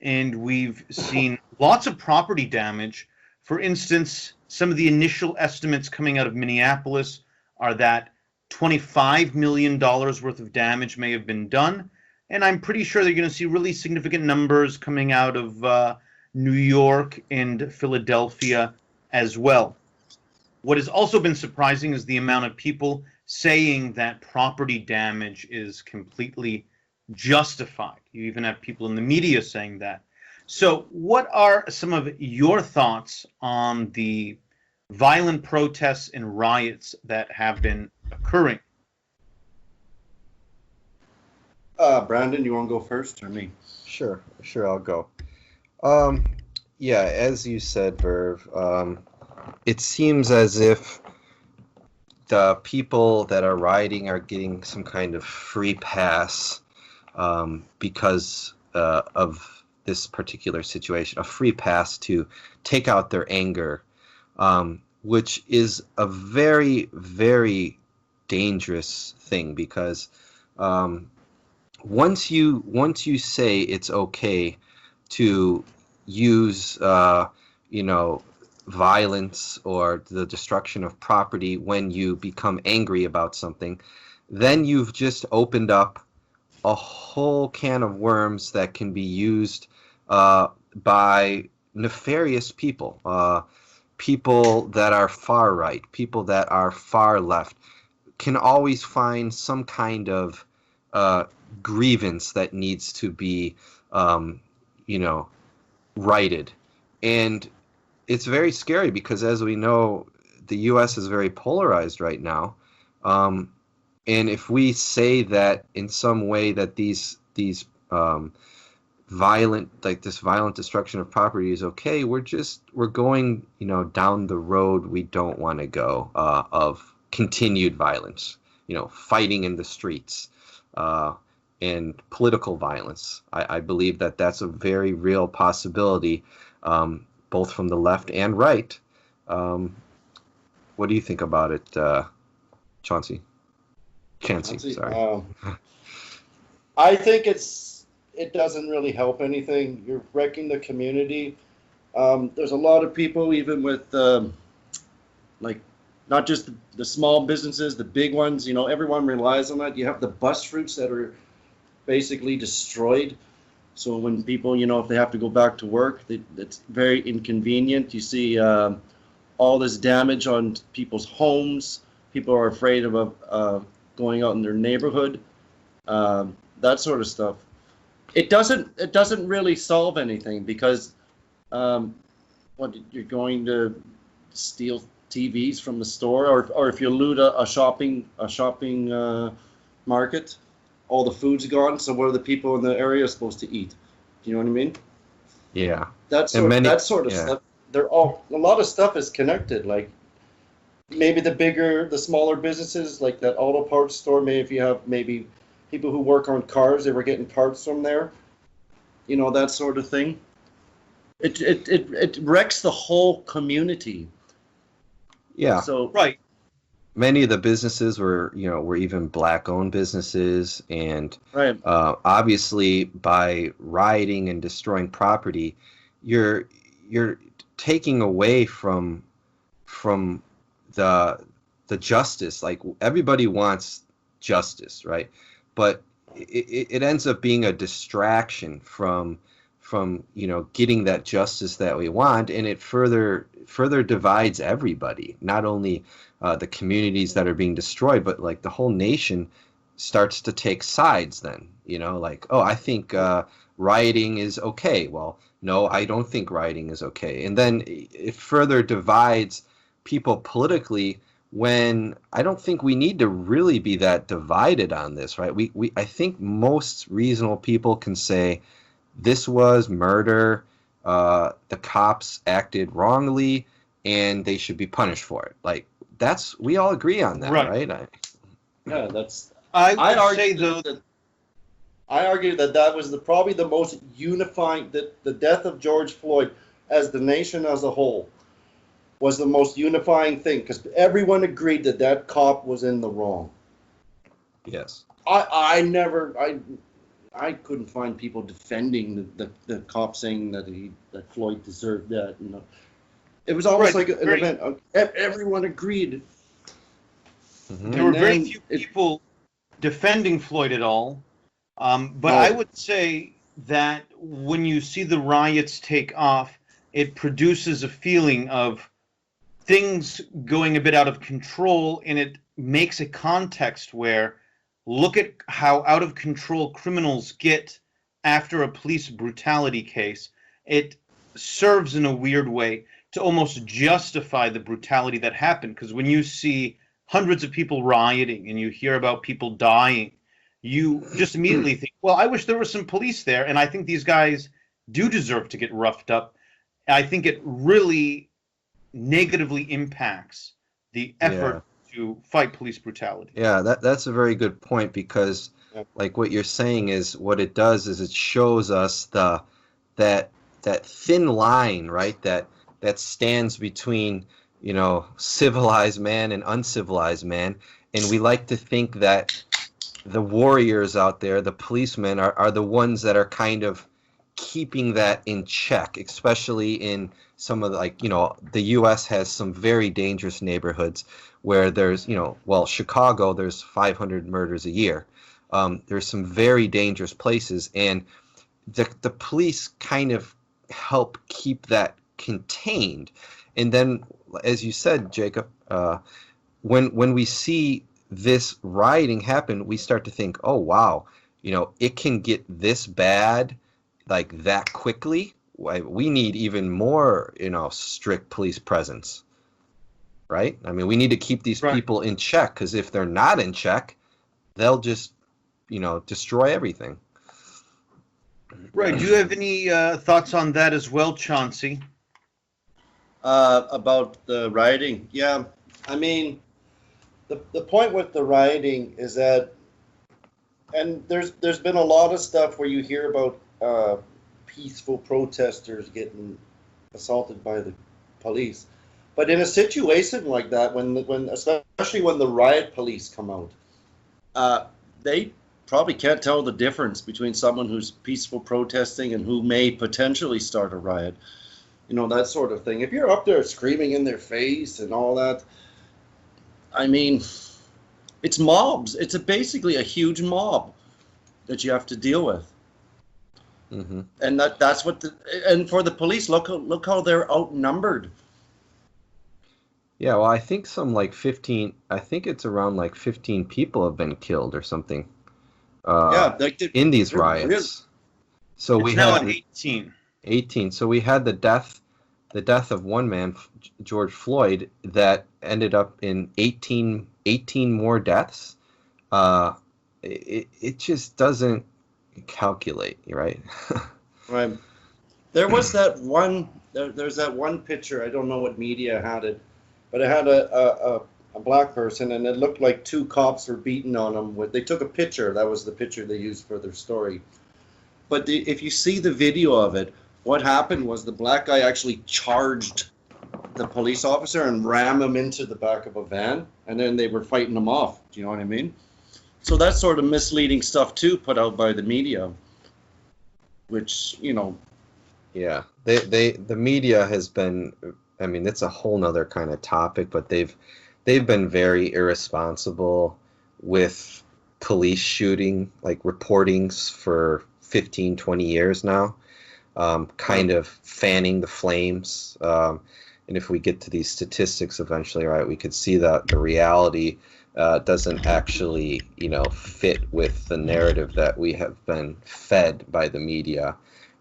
and we've seen lots of property damage. For instance, some of the initial estimates coming out of Minneapolis are that $25 million worth of damage may have been done, and I'm pretty sure they're going to see really significant numbers coming out of New York and Philadelphia as well. What has also been surprising is the amount of people saying that property damage is completely justified. You even have people in the media saying that. So what are some of your thoughts on the violent protests and riots that have been occurring? Brandon, you want to go first or me? Sure, I'll go. Yeah, as you said, Verv, it seems as if the people that are rioting are getting some kind of free pass because of this particular situation, a free pass to take out their anger, which is a very, very dangerous thing because once you say it's okay to use violence or the destruction of property when you become angry about something, then you've just opened up a whole can of worms that can be used by nefarious people, people that are far right, people that are far left, can always find some kind of grievance that needs to be righted. And it's very scary because, as we know, the U.S. is very polarized right now. And if we say that in some way that these this violent destruction of property is okay, we're going, down the road we don't want to go, of continued violence, fighting in the streets, and political violence. I believe that that's a very real possibility, both from the left and right. What do you think about it, Chauncey? Chancey, sorry. I think it doesn't really help anything. You're wrecking the community. There's a lot of people, even with like not just the small businesses, the big ones. Everyone relies on that. You have the bus routes that are basically destroyed. So when people, if they have to go back to work, it's very inconvenient. You see all this damage on people's homes. People are afraid of going out in their neighborhood. That sort of stuff. It doesn't really solve anything because you're going to steal TVs from the store, or if you loot a shopping market, all the food's gone. So what are the people in the area supposed to eat? Do you know what I mean? Yeah. That sort of stuff. A lot of stuff is connected. Like maybe the smaller businesses, like that auto parts store. Maybe if you have people who work on cars, they were getting parts from there. That sort of thing. It wrecks the whole community. Yeah. So Right. Many of the businesses were even black-owned businesses, and right. Obviously by rioting and destroying property, you're taking away from the justice. Like, everybody wants justice, right? But it ends up being a distraction from getting that justice that we want, and it further divides everybody. Not only the communities that are being destroyed, but like the whole nation starts to take sides. Then like, oh, I think rioting is okay. Well, no, I don't think rioting is okay. And then it further divides people politically, when I don't think we need to really be that divided on this, right? I think most reasonable people can say this was murder, the cops acted wrongly, and they should be punished for it. Like, we all agree on that, right? Yeah, that's. I argue that was probably the most unifying. The death of George Floyd, as the nation as a whole, was the most unifying thing, because everyone agreed that cop was in the wrong. Yes. I couldn't find people defending the cop, saying that Floyd deserved that. It was almost like an event. Everyone agreed. Mm-hmm. There were very few people defending Floyd at all. But I would say that when you see the riots take off, it produces a feeling of things going a bit out of control, and it makes a context where, look at how out of control criminals get after a police brutality case. It serves in a weird way to almost justify the brutality that happened, because when you see hundreds of people rioting and you hear about people dying, you just immediately think, well, I wish there was some police there, and I think these guys do deserve to get roughed up. I think it really negatively impacts the effort to fight police brutality. Yeah, that's a very good point, because like what you're saying is, what it does is it shows us that thin line, right, that stands between civilized man and uncivilized man. And we like to think that the warriors out there, the policemen, are the ones that are kind of keeping that in check, especially in some of the U.S. has some very dangerous neighborhoods where there's, Chicago, there's 500 murders a year. There's some very dangerous places, and the police kind of help keep that contained. And then, as you said, Jacob, when we see this rioting happen, we start to think, oh, wow, it can get this bad like that quickly. we need even more, strict police presence, right? I mean, we need to keep these Right. people in check, because if they're not in check, they'll just, destroy everything. Right. Do you have any thoughts on that as well, Chauncey? About the rioting, yeah. I mean, the point with the rioting is that, and there's been a lot of stuff where you hear about peaceful protesters getting assaulted by the police, but in a situation like that, when especially when the riot police come out, they probably can't tell the difference between someone who's peaceful protesting and who may potentially start a riot. That sort of thing. If you're up there screaming in their face and all that, I mean, it's mobs. It's basically a huge mob that you have to deal with. Mm-hmm. And that's what and for the police, look how they're outnumbered. Yeah, well, I think I think it's around like 15 people have been killed or something. Yeah, in these they're riots. really, So It's we now had at 18. 18. So we had the death of one man, George Floyd, that ended up in 18 more deaths. It just doesn't calculate, right? right. There was that one. There's that one picture. I don't know what media had it, but it had a black person, and it looked like two cops were beating on him. They took a picture. That was the picture they used for their story. But if you see the video of it, what happened was the black guy actually charged the police officer and rammed him into the back of a van, and then they were fighting him off. Do you know what I mean? So that's sort of misleading stuff too, put out by the media, which Yeah, the media has been. I mean, it's a whole nother kind of topic, but they've been very irresponsible with police shooting, like reportings for 15, 20 years now, kind of fanning the flames. And if we get to these statistics eventually, right, we could see that the reality doesn't actually, fit with the narrative that we have been fed by the media.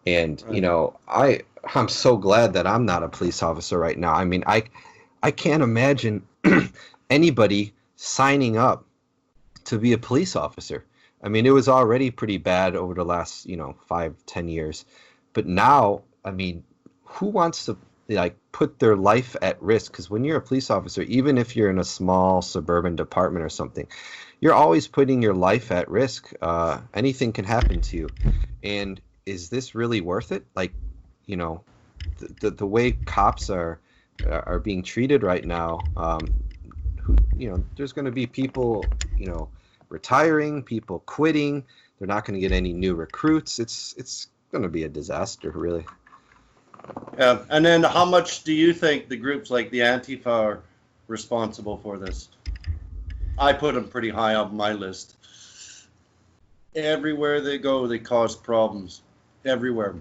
And, Right. I'm so glad that I'm not a police officer right now. I mean, I can't imagine anybody signing up to be a police officer. I mean, it was already pretty bad over the last, 5-10 years. But now, I mean, who wants to put their life at risk? Because when you're a police officer, even if you're in a small suburban department or something, you're always putting your life at risk. Anything can happen to you. And is this really worth it? The way cops are being treated right now, there's going to be people, retiring, people quitting. They're not going to get any new recruits. It's going to be a disaster, really. Yeah. And then how much do you think the groups like the Antifa are responsible for this? I put them pretty high on my list. Everywhere they go, they cause problems. Everywhere.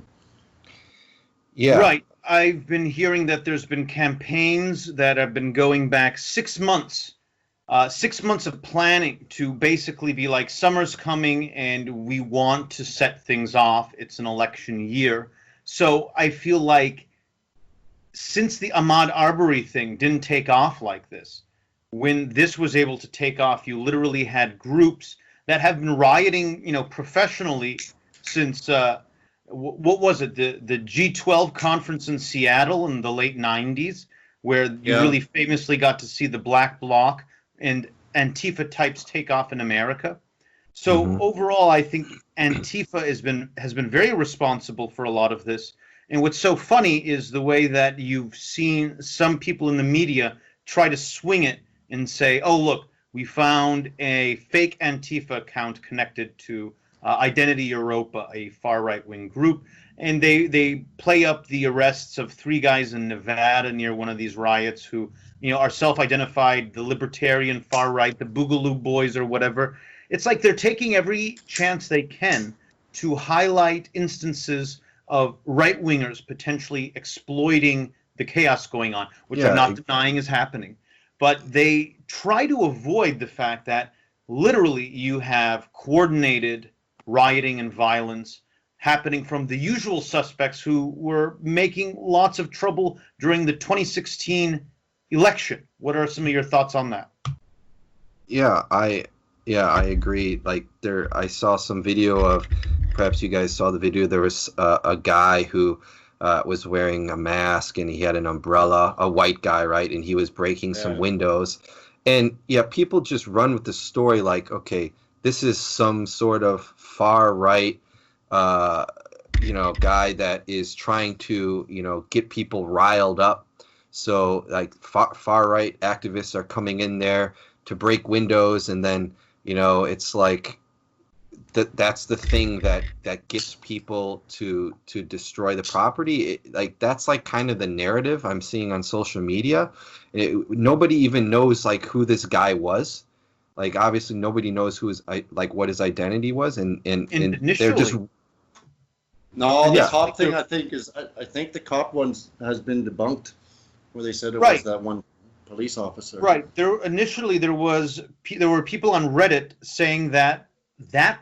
Yeah. Right. I've been hearing that there's been campaigns that have been going back 6 months. 6 months of planning to basically be like, summer's coming and we want to set things off. It's an election year. So I feel like since the Ahmaud Arbery thing didn't take off like this, when this was able to take off, you literally had groups that have been rioting, professionally since, what was it, the G12 conference in Seattle in the late 90s, where you really famously got to see the Black Bloc and Antifa types take off in America. So overall, I think Antifa has been very responsible for a lot of this. And what's so funny is the way that you've seen some people in the media try to swing it and say, "Oh, look, we found a fake Antifa account connected to Identity Europa, a far right-wing group," and they play up the arrests of 3 guys in Nevada near one of these riots who, are self-identified the libertarian far right, the Boogaloo Boys or whatever. It's like they're taking every chance they can to highlight instances of right-wingers potentially exploiting the chaos going on, which I'm not denying is happening. But they try to avoid the fact that literally you have coordinated rioting and violence happening from the usual suspects who were making lots of trouble during the 2016 election. What are some of your thoughts on that? Yeah, I agree. Like I saw some video of, perhaps you guys saw the video. There was a guy who was wearing a mask and he had an umbrella, a white guy, right? And he was breaking some windows. And yeah, people just run with the story like, okay, this is some sort of far right, guy that is trying to, get people riled up. So like far right activists are coming in there to break windows, and then it's like that's the thing that gets people to destroy the property. That's like kind of the narrative I'm seeing on social media. Nobody even knows like who this guy was. Like obviously nobody knows what his identity was, and they're just no. The cop thing I think the cop one has been debunked, where they said it was that one police officer. Right. There were people on Reddit saying that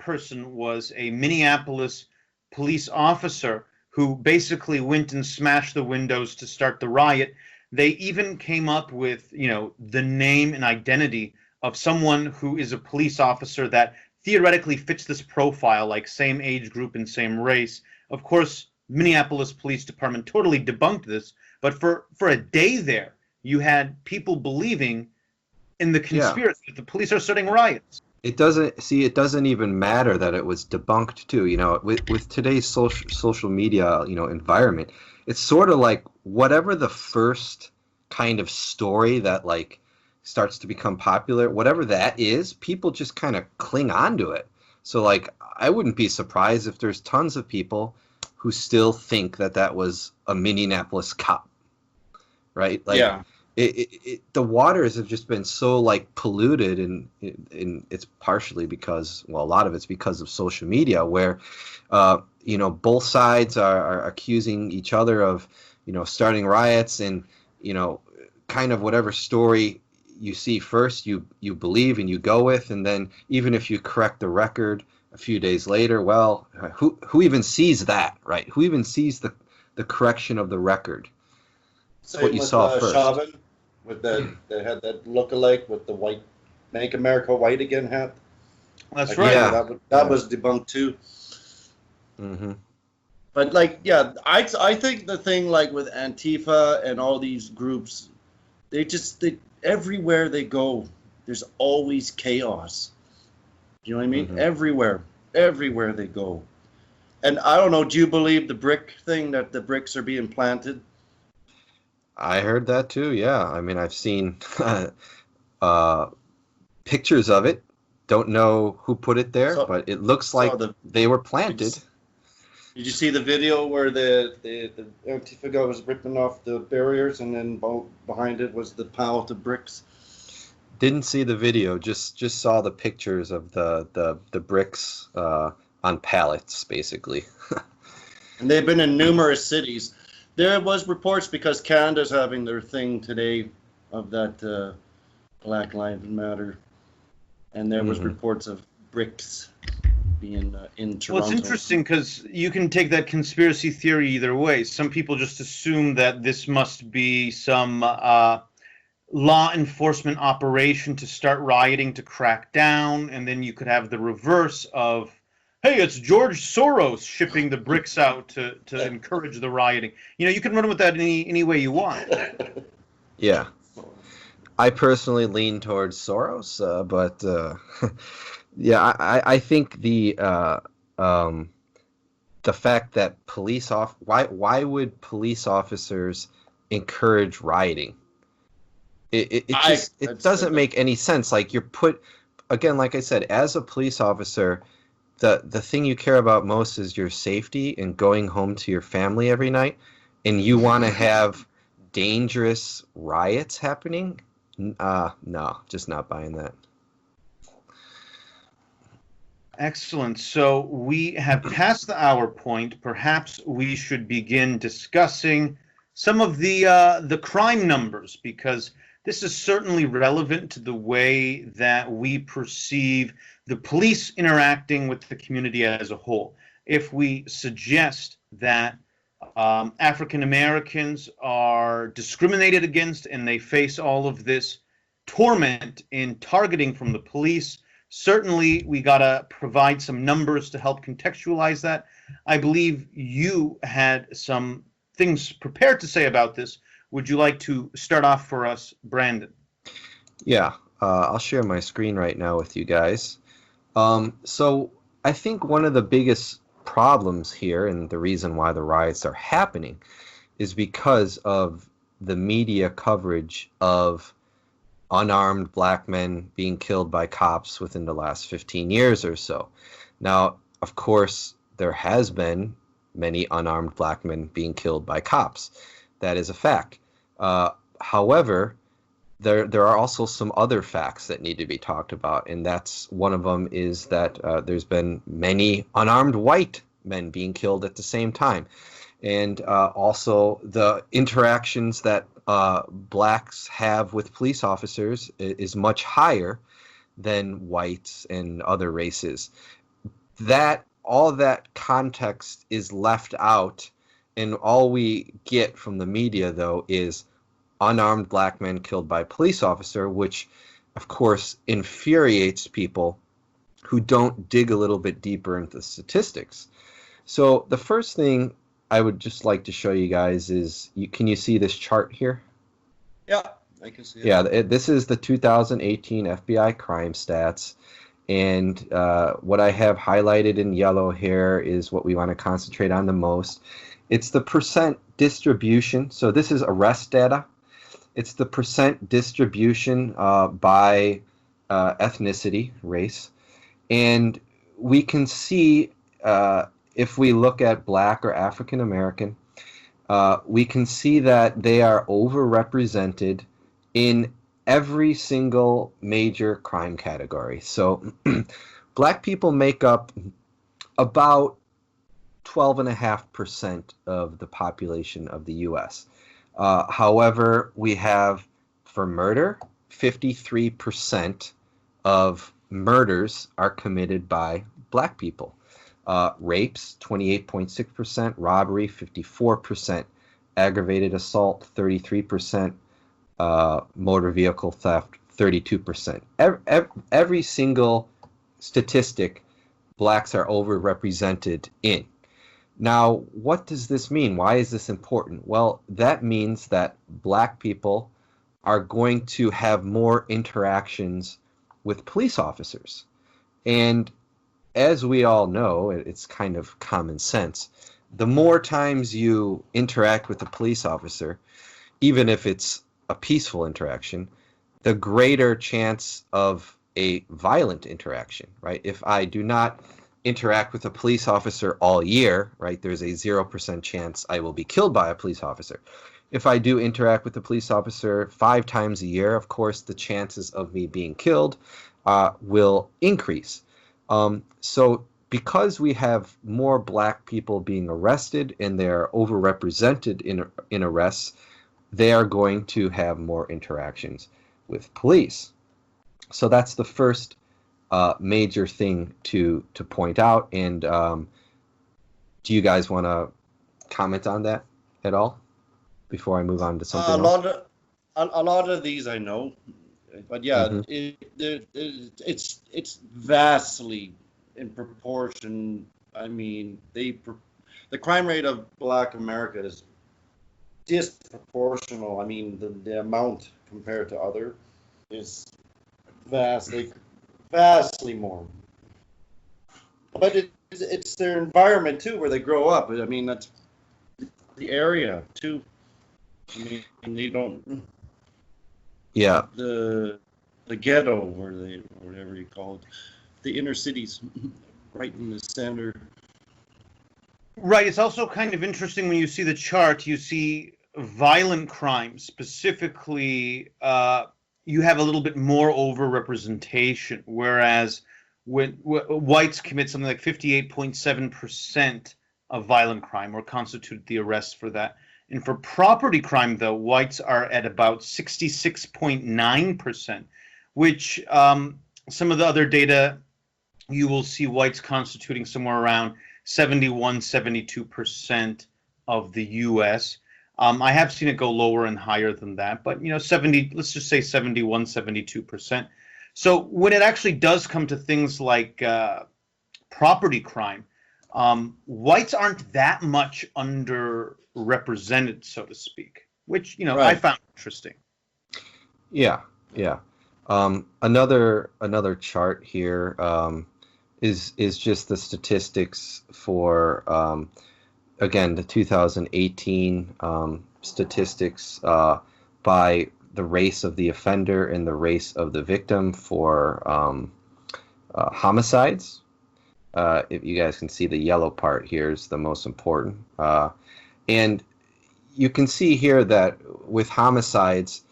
person was a Minneapolis police officer who basically went and smashed the windows to start the riot. They even came up with, the name and identity of someone who is a police officer that theoretically fits this profile, like same age group and same race. Of course, Minneapolis Police Department totally debunked this, but for a day there, you had people believing in the conspiracy that the police are starting riots. It doesn't even matter that it was debunked too. With today's social media, environment, it's sort of like whatever the first kind of story that like starts to become popular, whatever that is, people just kind of cling on to it. So like, I wouldn't be surprised if there's tons of people who still think that was a Minneapolis cop, right? Like, yeah. The waters have just been so like polluted, and it's partially because, well, a lot of it's because of social media, where both sides are accusing each other of starting riots, and kind of whatever story you see first you believe and you go with, and then even if you correct the record a few days later, well, who even sees that, right? Who even sees the correction of the record? Same what you saw first. Chauvin, they had that look-alike with the white "Make America White Again" hat. That's right. Yeah. That was debunked too. Mm-hmm. But like, yeah, I think the thing like with Antifa and all these groups, they everywhere they go, there's always chaos. Do you know what I mean? Mm-hmm. Everywhere they go. And I don't know, do you believe the brick thing, that the bricks are being planted? I heard that too, yeah. I mean, I've seen pictures of it. Don't know who put it there, but it looks like they were planted. Did you see the video where the Antifa guy was ripping off the barriers, and then behind it was the pile of the bricks? Didn't see the video. Just saw the pictures of the bricks on pallets, basically. And they've been in numerous cities. There was reports, because Canada's having their thing today of that Black Lives Matter, and there was reports of bricks being in Toronto. Well, it's interesting because you can take that conspiracy theory either way. Some people just assume that this must be some law enforcement operation to start rioting, to crack down, and then you could have the reverse of, hey, it's George Soros shipping the bricks out to encourage the rioting. You can run with that any way you want. Yeah. I personally lean towards Soros, but yeah, I think the fact that why would police officers encourage rioting? It doesn't make any sense. Like, you're put, again, like I said, as a police officer, the thing you care about most is your safety and going home to your family every night, and you want to have dangerous riots happening? No, just not buying that. Excellent. So we have passed the hour point. Perhaps we should begin discussing some of the crime numbers, because this is certainly relevant to the way that we perceive the police interacting with the community as a whole. if we suggest that African Americans are discriminated against and they face all of this torment in targeting from the police. Certainly, we got to provide some numbers to help contextualize that. I believe you had some things prepared to say about this. Would you like to start off for us, Brandon? Yeah, I'll share my screen right now with you guys. So I think one of the biggest problems here, and the reason why the riots are happening, is because of the media coverage of unarmed black men being killed by cops within the last 15 years or so. Now, of course, there has been many unarmed black men being killed by cops. That is a fact. However, there are also some other facts that need to be talked about, and that's one of them is that there's been many unarmed white men being killed at the same time. And also the interactions that blacks have with police officers is much higher than whites and other races. All that context is left out, and all we get from the media, though, is unarmed black men killed by a police officer, which, of course, infuriates people who don't dig a little bit deeper into statistics. So the first thing I would just like to show you guys is, can you see this chart here? Yeah, I can see it. Yeah, this is the 2018 FBI crime stats. And what I have highlighted in yellow here is what we want to concentrate on the most. It's the percent distribution. So this is arrest data. It's the percent distribution by ethnicity, race. And we can see, if we look at black or African American, we can see that they are overrepresented in every single major crime category. So black people make up about 12.5% of the population of the U.S. However, we have, for murder, 53% of murders are committed by black people. Rapes, 28.6%, robbery, 54%, aggravated assault, 33%, motor vehicle theft, 32%. Every single statistic blacks are overrepresented in. Now, what does this mean? Why is this important? Well, that means that black people are going to have more interactions with police officers. And as we all know, it's kind of common sense. The more times you interact with a police officer, even if it's a peaceful interaction, the greater chance of a violent interaction, right? If I do not interact with a police officer all year, right, there's a 0% chance I will be killed by a police officer. If I do interact with a police officer 5 times a year, of course, the chances of me being killed will increase. So because we have more black people being arrested and they're overrepresented in arrests, they are going to have more interactions with police. So that's the first major thing to point out. And do you guys want to comment on that at all before I move on to something else? A lot of these I know, but yeah, it's vastly in proportion. I mean, the crime rate of Black America is disproportional. I mean, the amount compared to other is vastly more. But it's their environment too, where they grow up. I mean, that's the area too. I mean, they don't. Yeah. The ghetto, or whatever you call it, the inner cities, right in the center. Right. It's also kind of interesting when you see the chart. You see violent crimes specifically. You have a little bit more overrepresentation, whereas when whites commit something like 58.7% of violent crime or constitute the arrests for that. And for property crime, though, whites are at about 66.9%, which some of the other data, you will see whites constituting somewhere around 71, 72% of the U.S. I have seen it go lower and higher than that, but 70, let's just say 71, 72%. So when it actually does come to things like property crime, whites aren't that much underrepresented, so to speak, which I Right. found interesting. Yeah, yeah. Another chart here is just the statistics for again the 2018 statistics by the race of the offender and the race of the victim for homicides. If you guys can see, the yellow part here is the most important, and you can see here that with homicides,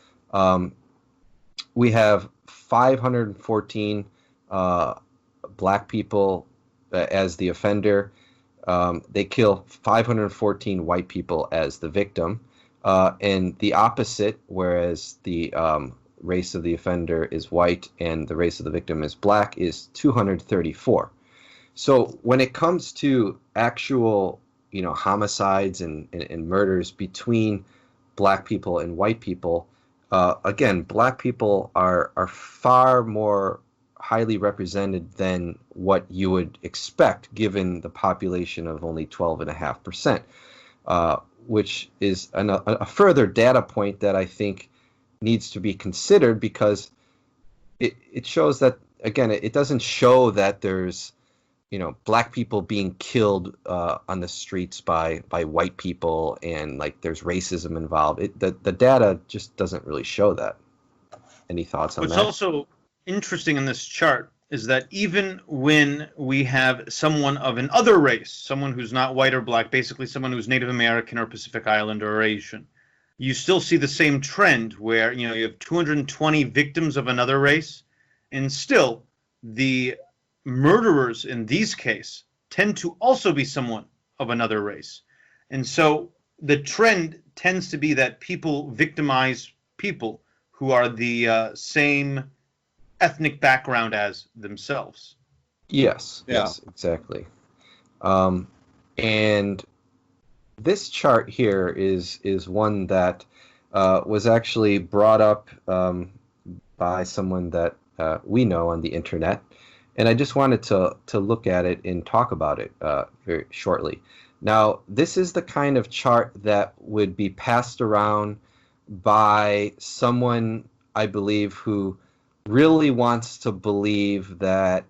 we have 514 black people as the offender. They kill 514 white people as the victim. And the opposite, whereas the race of the offender is white and the race of the victim is black, is 234. So when it comes to actual, homicides and murders between black people and white people, again, black people are far more highly represented than what you would expect given the population of only 12.5%, which is a further data point that I think needs to be considered, because it shows that, again, it doesn't show that there's black people being killed on the streets by white people and like there's racism involved. The data just doesn't really show that. Any thoughts on What's that? also interesting in this chart is that even when we have someone of an other race, someone who's not white or black, basically someone who's Native American or Pacific Islander or Asian, you still see the same trend where you have 220 victims of another race, and still the murderers in these cases tend to also be someone of another race. And so the trend tends to be that people victimize people who are the same ethnic background as themselves. Yes, Yeah. yes, exactly. And this chart here is one that was actually brought up by someone that we know on the internet. And I just wanted to look at it and talk about it very shortly. Now, this is the kind of chart that would be passed around by someone, I believe, who really wants to believe that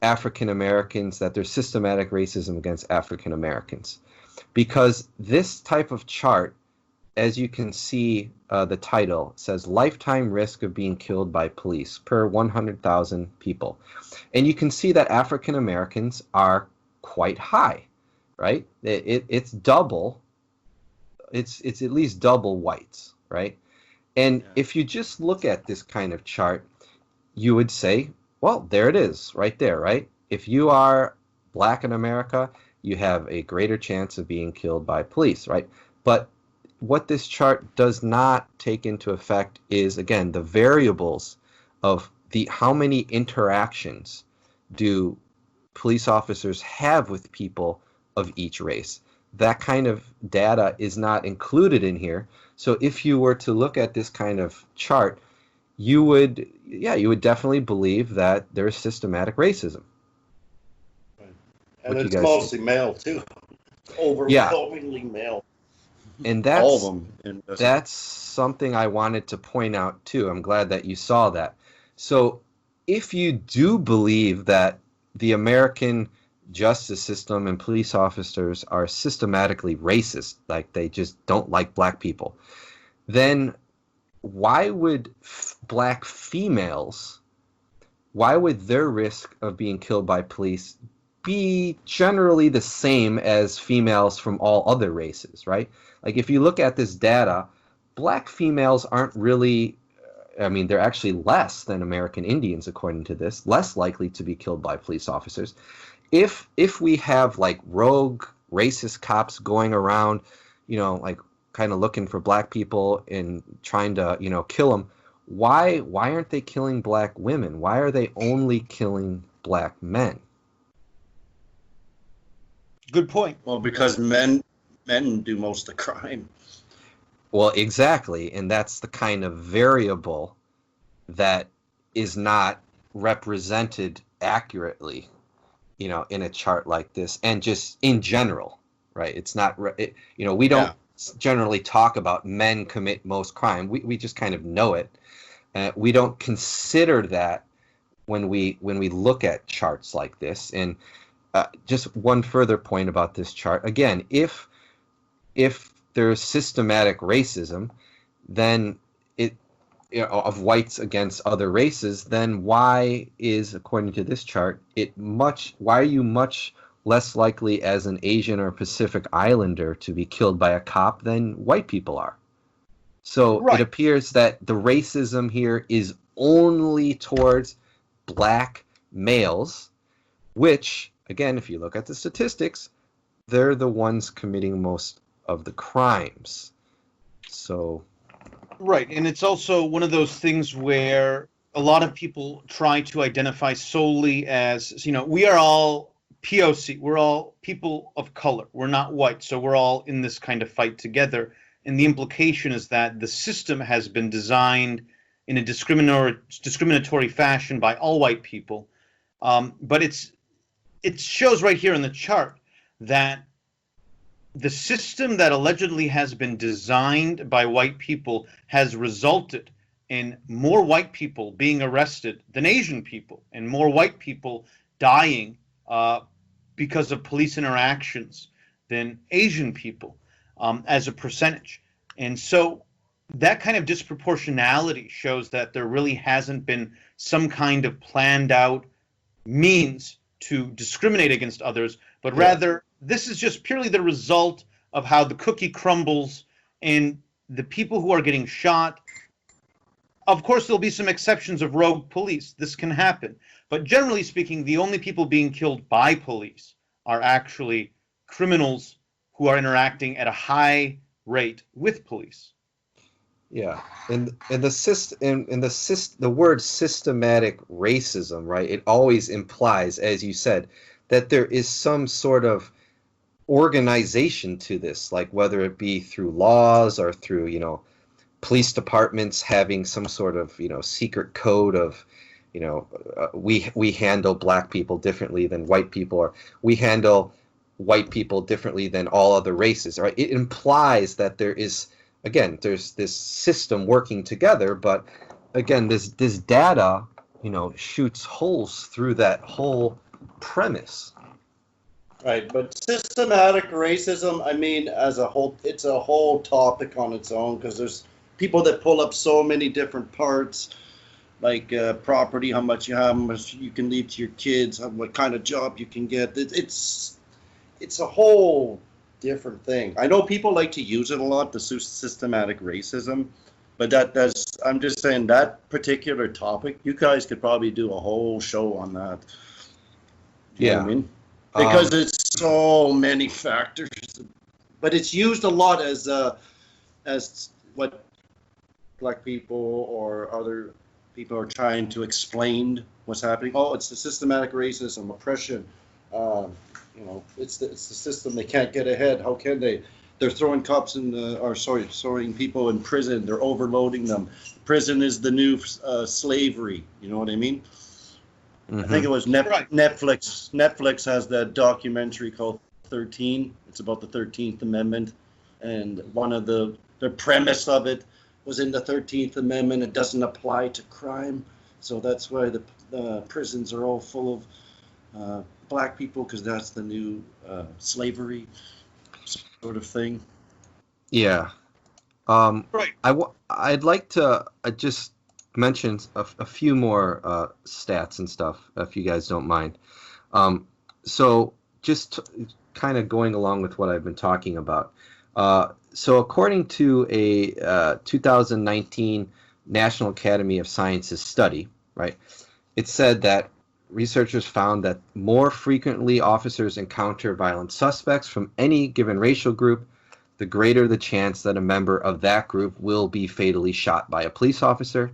African Americans, that there's systematic racism against African Americans. Because this type of chart, as you can see, the title says lifetime risk of being killed by police per 100,000 people. And you can see that African Americans are quite high, right? It's double. It's at least double whites, right? And if you just look at this kind of chart, you would say, well, there it is right there, right? If you are black in America, you have a greater chance of being killed by police, right? But what this chart does not take into effect is, again, the variables of how many interactions do police officers have with people of each race. That kind of data is not included in here. So if you were to look at this kind of chart, you would definitely believe that there's systematic racism. And What you it's guys mostly male too. Overwhelmingly male. And All of them. that's something I wanted to point out too. I'm glad that you saw that. So if you do believe that the American justice system and police officers are systematically racist, like they just don't like black people, then why would black females, why would their risk of being killed by police be generally the same as females from all other races, right? Like if you look at this data, black females aren't really, they're actually less than American Indians, according to this, less likely to be killed by police officers. If we have like rogue racist cops going around, like kind of looking for black people and trying to, kill them, why aren't they killing black women? Why are they only killing black men? Good point. Well, because men do most of the crime. Well, exactly, and that's the kind of variable that is not represented accurately, in a chart like this, and just in general, right? It's not, we don't generally talk about men commit most crime. We just kind of know it. We don't consider that when we look at charts like this. And just one further point about this chart. Again, if there's systematic racism, then of whites against other races, then why is, according to this chart, why are you much less likely as an Asian or Pacific Islander to be killed by a cop than white people are? So It appears that the racism here is only towards black males, which, again, if you look at the statistics, they're the ones committing most of the crimes. So... Right, and it's also one of those things where a lot of people try to identify solely as, we are all POC, we're all people of color, we're not white, so we're all in this kind of fight together. And the implication is that the system has been designed in a discriminatory fashion by all white people. But it shows right here in the chart that the system that allegedly has been designed by white people has resulted in more white people being arrested than Asian people, and more white people dying because of police interactions than Asian people as a percentage. And so that kind of disproportionality shows that there really hasn't been some kind of planned out means to discriminate against others, but rather this is just purely the result of how the cookie crumbles, and the people who are getting shot. Of course, there'll be some exceptions of rogue police. This can happen. But generally speaking, the only people being killed by police are actually criminals who are interacting at a high rate with police. Yeah, and the word systematic racism, right? It always implies, as you said, that there is some sort of organization to this, like whether it be through laws or through, police departments having some sort of, secret code of, we handle black people differently than white people, or we handle white people differently than all other races, right? It implies that there's this system working together, but again, this data, shoots holes through that whole premise. Right, but systematic racism, as a whole, it's a whole topic on its own, because there's people that pull up so many different parts, like property, how much you can leave to your kids, what kind of job you can get. It's a whole different thing. I know people like to use it a lot, the systematic racism, but I'm just saying that particular topic, you guys could probably do a whole show on that. You know what I mean? Because it's so many factors, but it's used a lot as what black people or other people are trying to explain what's happening. Oh, it's the systematic racism, oppression. It's the system. They can't get ahead. How can they? They're throwing cops throwing people in prison. They're overloading them. Prison is the new slavery. You know what I mean? I think it was Netflix. Netflix has that documentary called 13. It's about the 13th Amendment, and one of the premise of it was in the 13th Amendment. It doesn't apply to crime, so that's why the prisons are all full of black people, because that's the new slavery sort of thing. Yeah. I'd like to just mention a few more stats and stuff, if you guys don't mind. So just kind of going along with what I've been talking about. So according to a 2019 National Academy of Sciences study, right, it said that researchers found that more frequently officers encounter violent suspects from any given racial group, the greater the chance that a member of that group will be fatally shot by a police officer.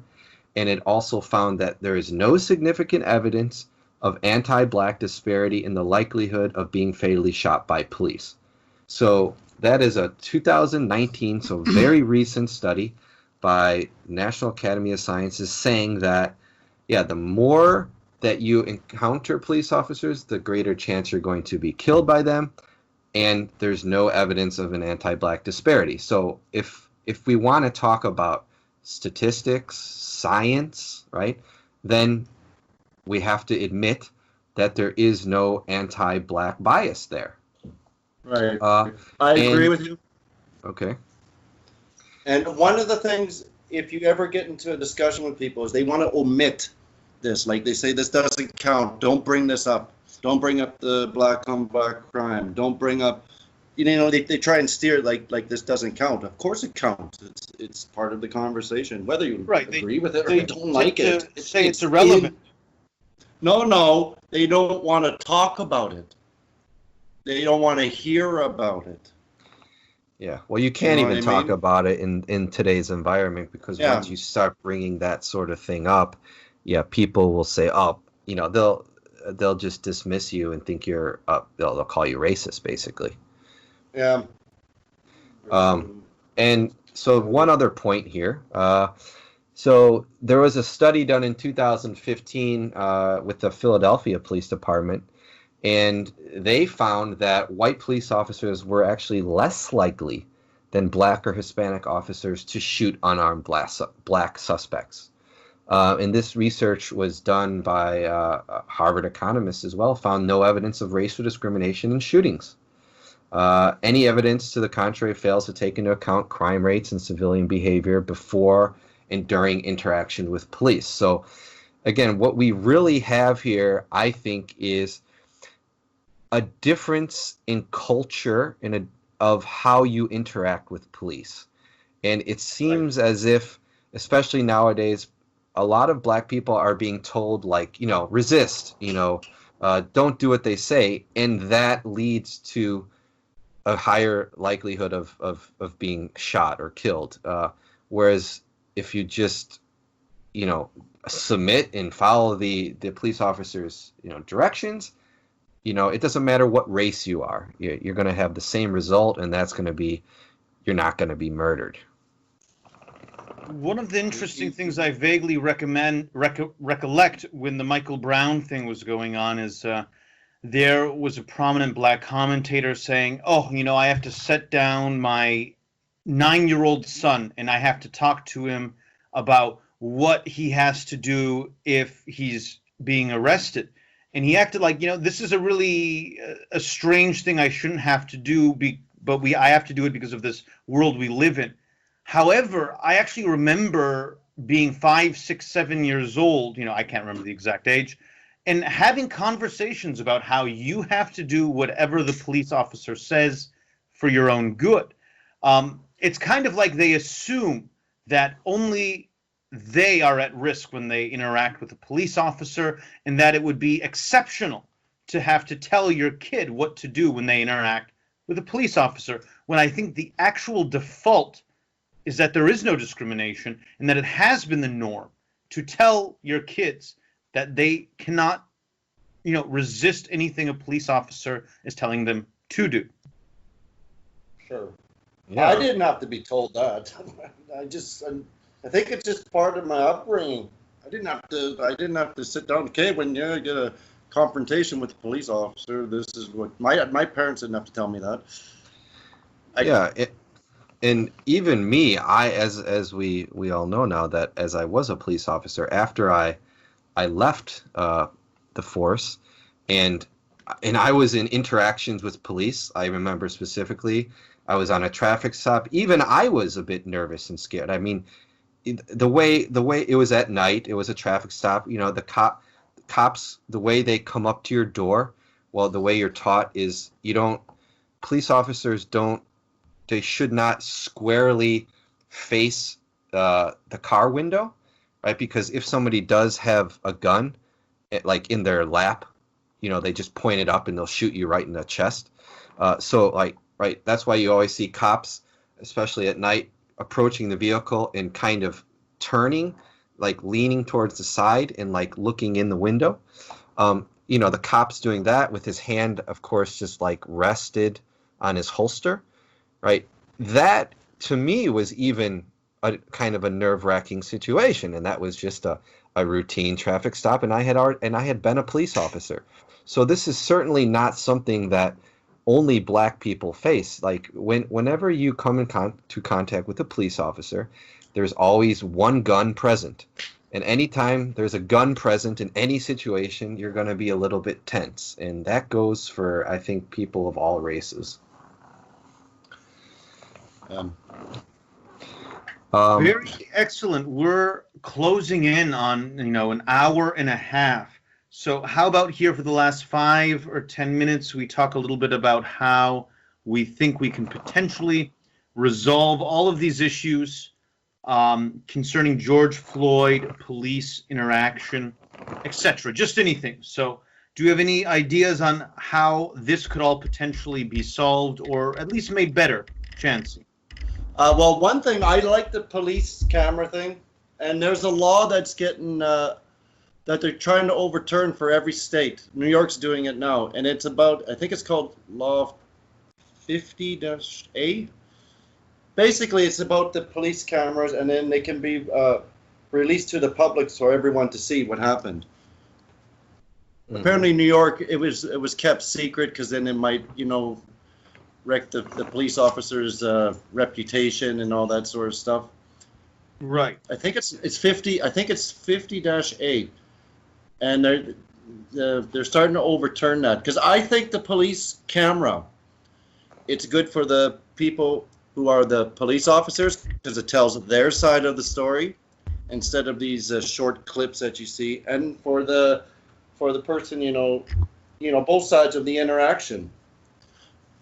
And it also found that there is no significant evidence of anti-black disparity in the likelihood of being fatally shot by police. So that is a 2019, so very recent study by National Academy of Sciences saying that, yeah, the more that you encounter police officers, the greater chance you're going to be killed by them, and there's no evidence of an anti-black disparity. So if we want to talk about statistics, science, right, then we have to admit that there is no anti-black bias there. Right. I agree with you. Okay. And one of the things, if you ever get into a discussion with people, is they want to omit this. Like they say, this doesn't count. Don't bring this up. Don't bring up the black on black crime. Don't bring up, they try and steer it like this doesn't count. Of course it counts. It's part of the conversation, whether you agree with it or you don't like it. It's irrelevant. No, they don't want to talk about it. They don't want to hear about it. Yeah, well, you can't even talk about it in today's environment because once you start bringing that sort of thing up, people will say, oh, they'll just dismiss you and think you're they'll call you racist, basically. Yeah. And so one other point here. So there was a study done in 2015 with the Philadelphia Police Department, and they found that white police officers were actually less likely than black or Hispanic officers to shoot unarmed black suspects. And this research was done by Harvard economists as well, found no evidence of racial discrimination in shootings. Any evidence to the contrary fails to take into account crime rates and civilian behavior before and during interaction with police. So again, what we really have here, I think, is a difference in culture of how you interact with police. And it seems as if, especially nowadays, a lot of black people are being told, like, resist, don't do what they say. And that leads to a higher likelihood of being shot or killed. Whereas if you just, submit and follow the police officer's, directions, it doesn't matter what race you are. You're going to have the same result, and that's going to be, you're not going to be murdered. One of the interesting things I vaguely recollect when the Michael Brown thing was going on is there was a prominent black commentator saying, oh, I have to set down my 9-year-old son and I have to talk to him about what he has to do if he's being arrested. And he acted like, this is a really a strange thing I shouldn't have to do, but I have to do it because of this world we live in. However, I actually remember being 5, 6, 7 years old, I can't remember the exact age, and having conversations about how you have to do whatever the police officer says for your own good. It's kind of like they assume that only they are at risk when they interact with a police officer, and that it would be exceptional to have to tell your kid what to do when they interact with a police officer, when I think the actual default is that there is no discrimination and that it has been the norm to tell your kids that they cannot, resist anything a police officer is telling them to do. Sure. Yeah. I didn't have to be told that. I think it's just part of my upbringing. I didn't have to sit down. Okay, when you get a confrontation with a police officer, this is what my parents didn't have to tell me that. And even me, as we all know now, that as I was a police officer, after I left the force, and I was in interactions with police. I remember specifically, I was on a traffic stop. Even I was a bit nervous and scared. I mean, the way it was at night, it was a traffic stop. The cops, the way they come up to your door, well, the way you're taught is police officers they should not squarely face the car window, right? Because if somebody does have a gun, like in their lap, they just point it up and they'll shoot you right in the chest. Right, that's why you always see cops, especially at night, approaching the vehicle and kind of turning, like leaning towards the side and like looking in the window. The cop's doing that with his hand, of course, just like rested on his holster, right? That to me was even a kind of a nerve-wracking situation, and that was just a routine traffic stop, and I had been a police officer, so this is certainly not something that only black people face. Like whenever you come to contact with a police officer, there's always one gun present. And anytime there's a gun present in any situation, you're going to be a little bit tense. And that goes for, I think, people of all races. Very excellent. We're closing in on, an hour and a half. So how about here for the last 5 or 10 minutes, we talk a little bit about how we think we can potentially resolve all of these issues concerning George Floyd, police interaction, etc. Just anything. So do you have any ideas on how this could all potentially be solved or at least made better, Chauncey? Well, one thing, I like the police camera thing, and there's a law that's getting that they're trying to overturn for every state. New York's doing it now, and it's about, I think it's called Law 50-A. Basically, it's about the police cameras, and then they can be released to the public for everyone to see what happened. Mm-hmm. Apparently, New York, it was kept secret because then it might, wreck the police officer's reputation and all that sort of stuff. Right. I think it's 50. I think it's 50-A, and they're starting to overturn that because I think the police camera, it's good for the people who are the police officers because it tells their side of the story instead of these short clips that you see, and for the person, both sides of the interaction.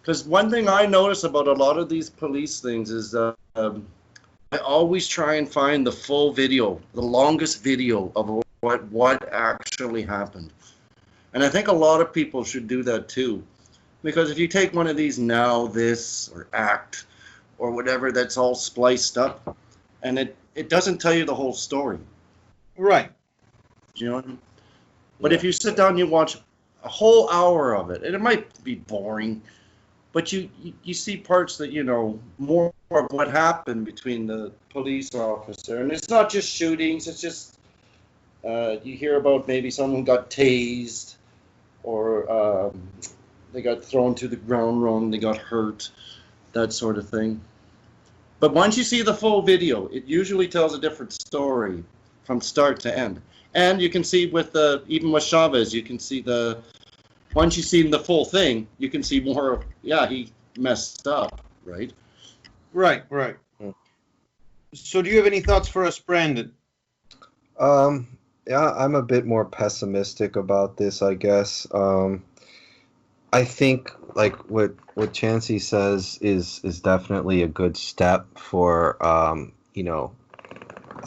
Because one thing I notice about a lot of these police things is I always try and find the full video, the longest video of what actually happened. And I think a lot of people should do that too. Because if you take one of these Now This or Act or whatever that's all spliced up, and it doesn't tell you the whole story. Right. Do you know what I mean? But if you sit down and you watch a whole hour of it, and it might be boring, but you see parts that, more of what happened between the police officer. And it's not just shootings, it's just, you hear about maybe someone got tased, or they got thrown to the ground wrong, they got hurt, that sort of thing. But once you see the full video, it usually tells a different story from start to end. And you can see even with Chavez, you can see once you've seen the full thing, you can see more of, he messed up, right? Right. So do you have any thoughts for us, Brandon? Yeah, I'm a bit more pessimistic about this, I guess. I think like what Chauncey says is definitely a good step for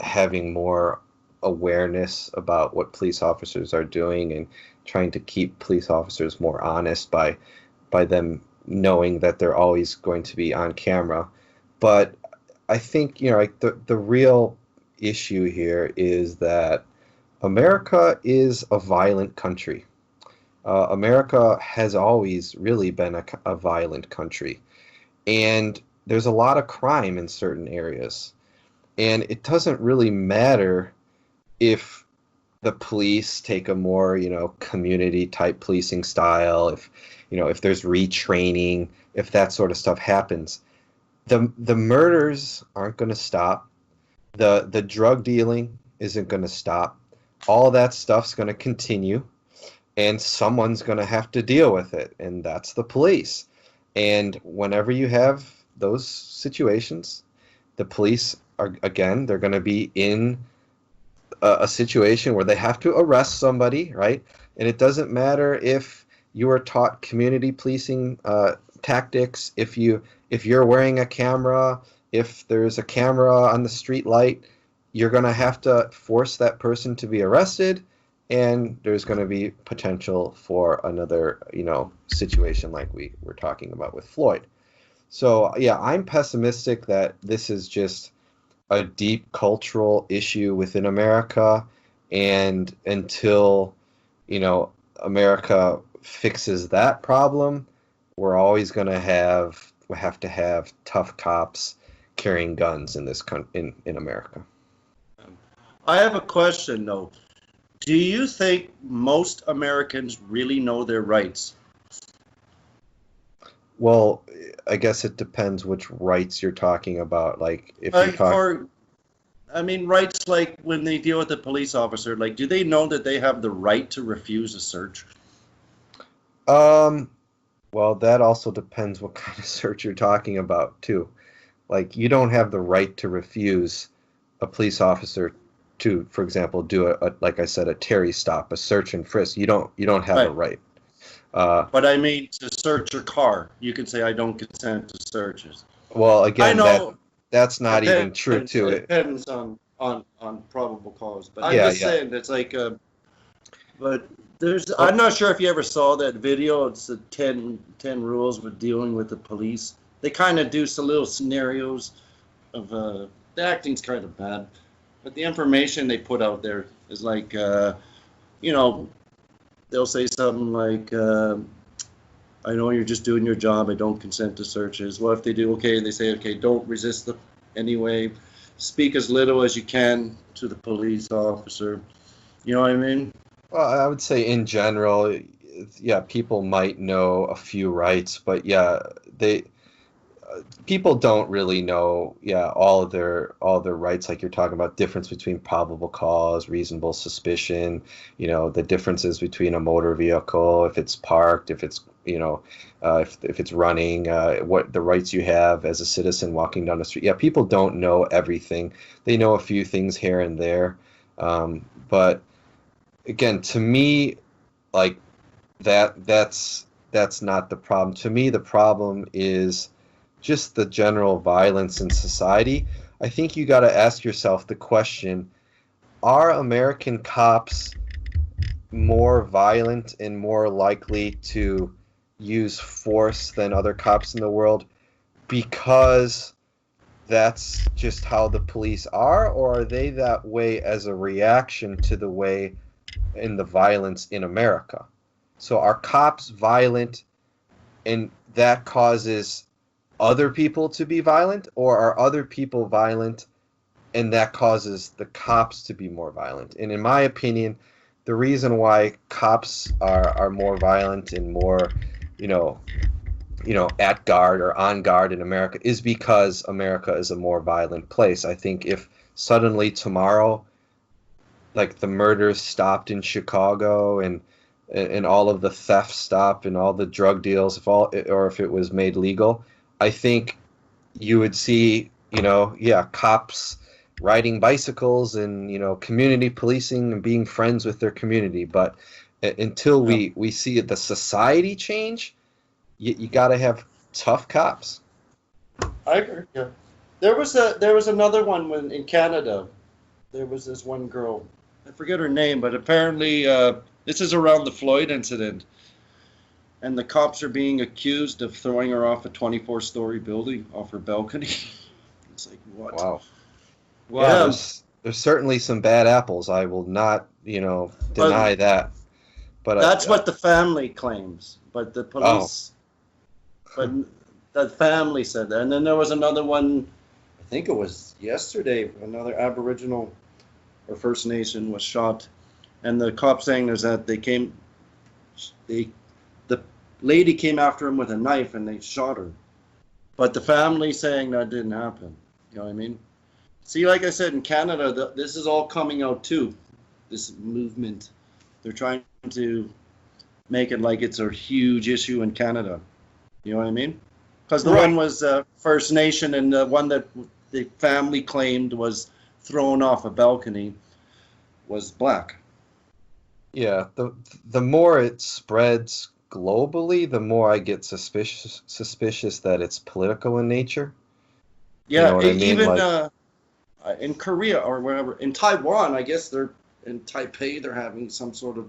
having more awareness about what police officers are doing and trying to keep police officers more honest by them knowing that they're always going to be on camera. But I think the real issue here is that America is a violent country. America has always really been a violent country, and there's a lot of crime in certain areas, and it doesn't really matter if the police take a more community type policing style, if there's retraining, if that sort of stuff happens. The murders aren't going to stop. The drug dealing isn't going to stop. All that stuff's going to continue, and someone's going to have to deal with it, and that's the police. And whenever you have those situations, the police are, again, they're going to be in a situation where they have to arrest somebody, right? And it doesn't matter if you are taught community policing tactics, if you're wearing a camera, if there's a camera on the street light, you're going to have to force that person to be arrested, and there's going to be potential for another, situation like we were talking about with Floyd. So, yeah, I'm pessimistic that this is just a deep cultural issue within America, and until, America fixes that problem, we're always going to have to have tough cops carrying guns in this in America. I have a question though. Do you think most Americans really know their rights? Well, I guess it depends which rights you're talking about. Like if you talk, I mean, rights like when they deal with a police officer, like, do they know that they have the right to refuse a search? well, that also depends what kind of search you're talking about too. Like you don't have the right to refuse a police officer to, for example, do like I said, a Terry stop, a search and frisk. You don't have a right. But I mean, to search your car, you can say, I don't consent to searches. Well, I again, know that's not even depends, true too. it depends on probable cause. But I'm Yeah, just yeah. saying, it's like, but I'm not sure if you ever saw that video. It's the 10 rules with dealing with the police. They kind of do some little scenarios of, the acting's kind of bad. But the information they put out there is like, you know, they'll say something like, I know you're just doing your job. I don't consent to searches. Well, if they do, okay, they say, okay, don't resist them anyway. Speak as little as you can to the police officer. You know what I mean? Well, I would say in general, yeah, people might know a few rights, but yeah, people don't really know, yeah, all their rights. Like you're talking about, difference between probable cause, reasonable suspicion, the differences between a motor vehicle, if it's parked, if it's if it's running, what the rights you have as a citizen walking down the street. Yeah, people don't know everything. They know a few things here and there, but again, to me, like that's not the problem. To me, the problem is just the general violence in society. I think you got to ask yourself the question, are American cops more violent and more likely to use force than other cops in the world because that's just how the police are, or are they that way as a reaction to the way in the violence in America? So are cops violent and that causes other people to be violent, or are other people violent and that causes the cops to be more violent? And in my opinion, the reason why cops are more violent and more, at guard or on guard in America is because America is a more violent place. I think if suddenly tomorrow, like the murders stopped in Chicago and all of the theft stopped and all the drug deals, if it was made legal, I think you would see, cops riding bicycles and, community policing and being friends with their community. But until we see the society change, you got to have tough cops. I agree. Yeah. There was another one in Canada. There was this one girl. I forget her name, but apparently this is around the Floyd incident. And the cops are being accused of throwing her off a 24-story building off her balcony. It's like, what? Wow. Yeah. There's certainly some bad apples. I will not, deny that. But that's what the family claims. But the police, but the family said that. And then there was another one, I think it was yesterday, another Aboriginal or First Nation was shot. And the cops saying there's that the lady came after him with a knife and they shot her. But the family saying that didn't happen. You know what I mean? See, like I said, in Canada, this is all coming out too. This movement. They're trying to make it like it's a huge issue in Canada. You know what I mean? Because the one was First Nation, and the one that the family claimed was thrown off a balcony was black. Yeah, the more it spreads globally, the more I get suspicious that it's political in nature. Yeah, you know what I mean? Even in Korea or wherever, in Taiwan, I guess in Taipei, they're having some sort of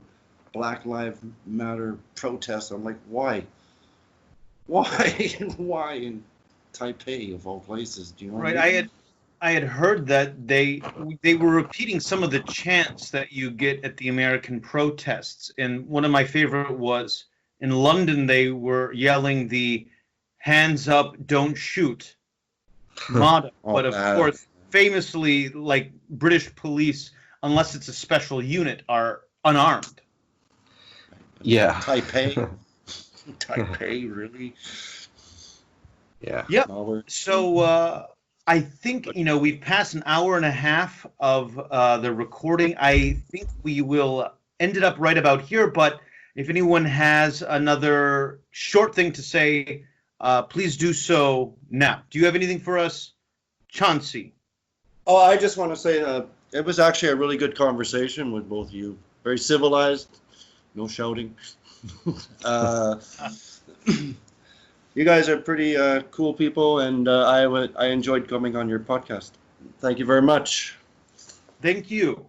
Black Lives Matter protest. I'm like, why? Why? Why in Taipei of all places? Do you know? Right. I had heard that they were repeating some of the chants that you get at the American protests, and one of my favorite was in London. They were yelling the "Hands up, don't shoot" motto, but of course, famously, like British police, unless it's a special unit, are unarmed. Yeah. Taipei, really? Yeah. Yep. So I think we've passed an hour and a half of the recording. I think we will end it up right about here. But if anyone has another short thing to say, please do so now. Do you have anything for us, Chauncey? Oh, I just want to say it was actually a really good conversation with both of you. Very civilized, no shouting. You guys are pretty cool people, and I enjoyed coming on your podcast. Thank you very much. Thank you.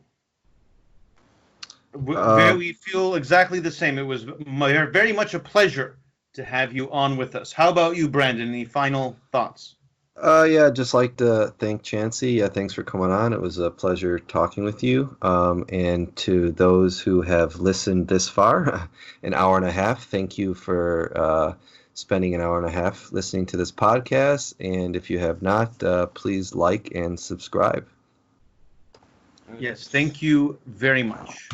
We feel exactly the same. It was very much a pleasure to have you on with us. How about you, Brandon? Any final thoughts? Yeah, I'd just like to thank Chauncey. Yeah, thanks for coming on. It was a pleasure talking with you. And to those who have listened this far, an hour and a half, thank you for spending an hour and a half listening to this podcast. And if you have not, please like and subscribe. Yes, thank you very much.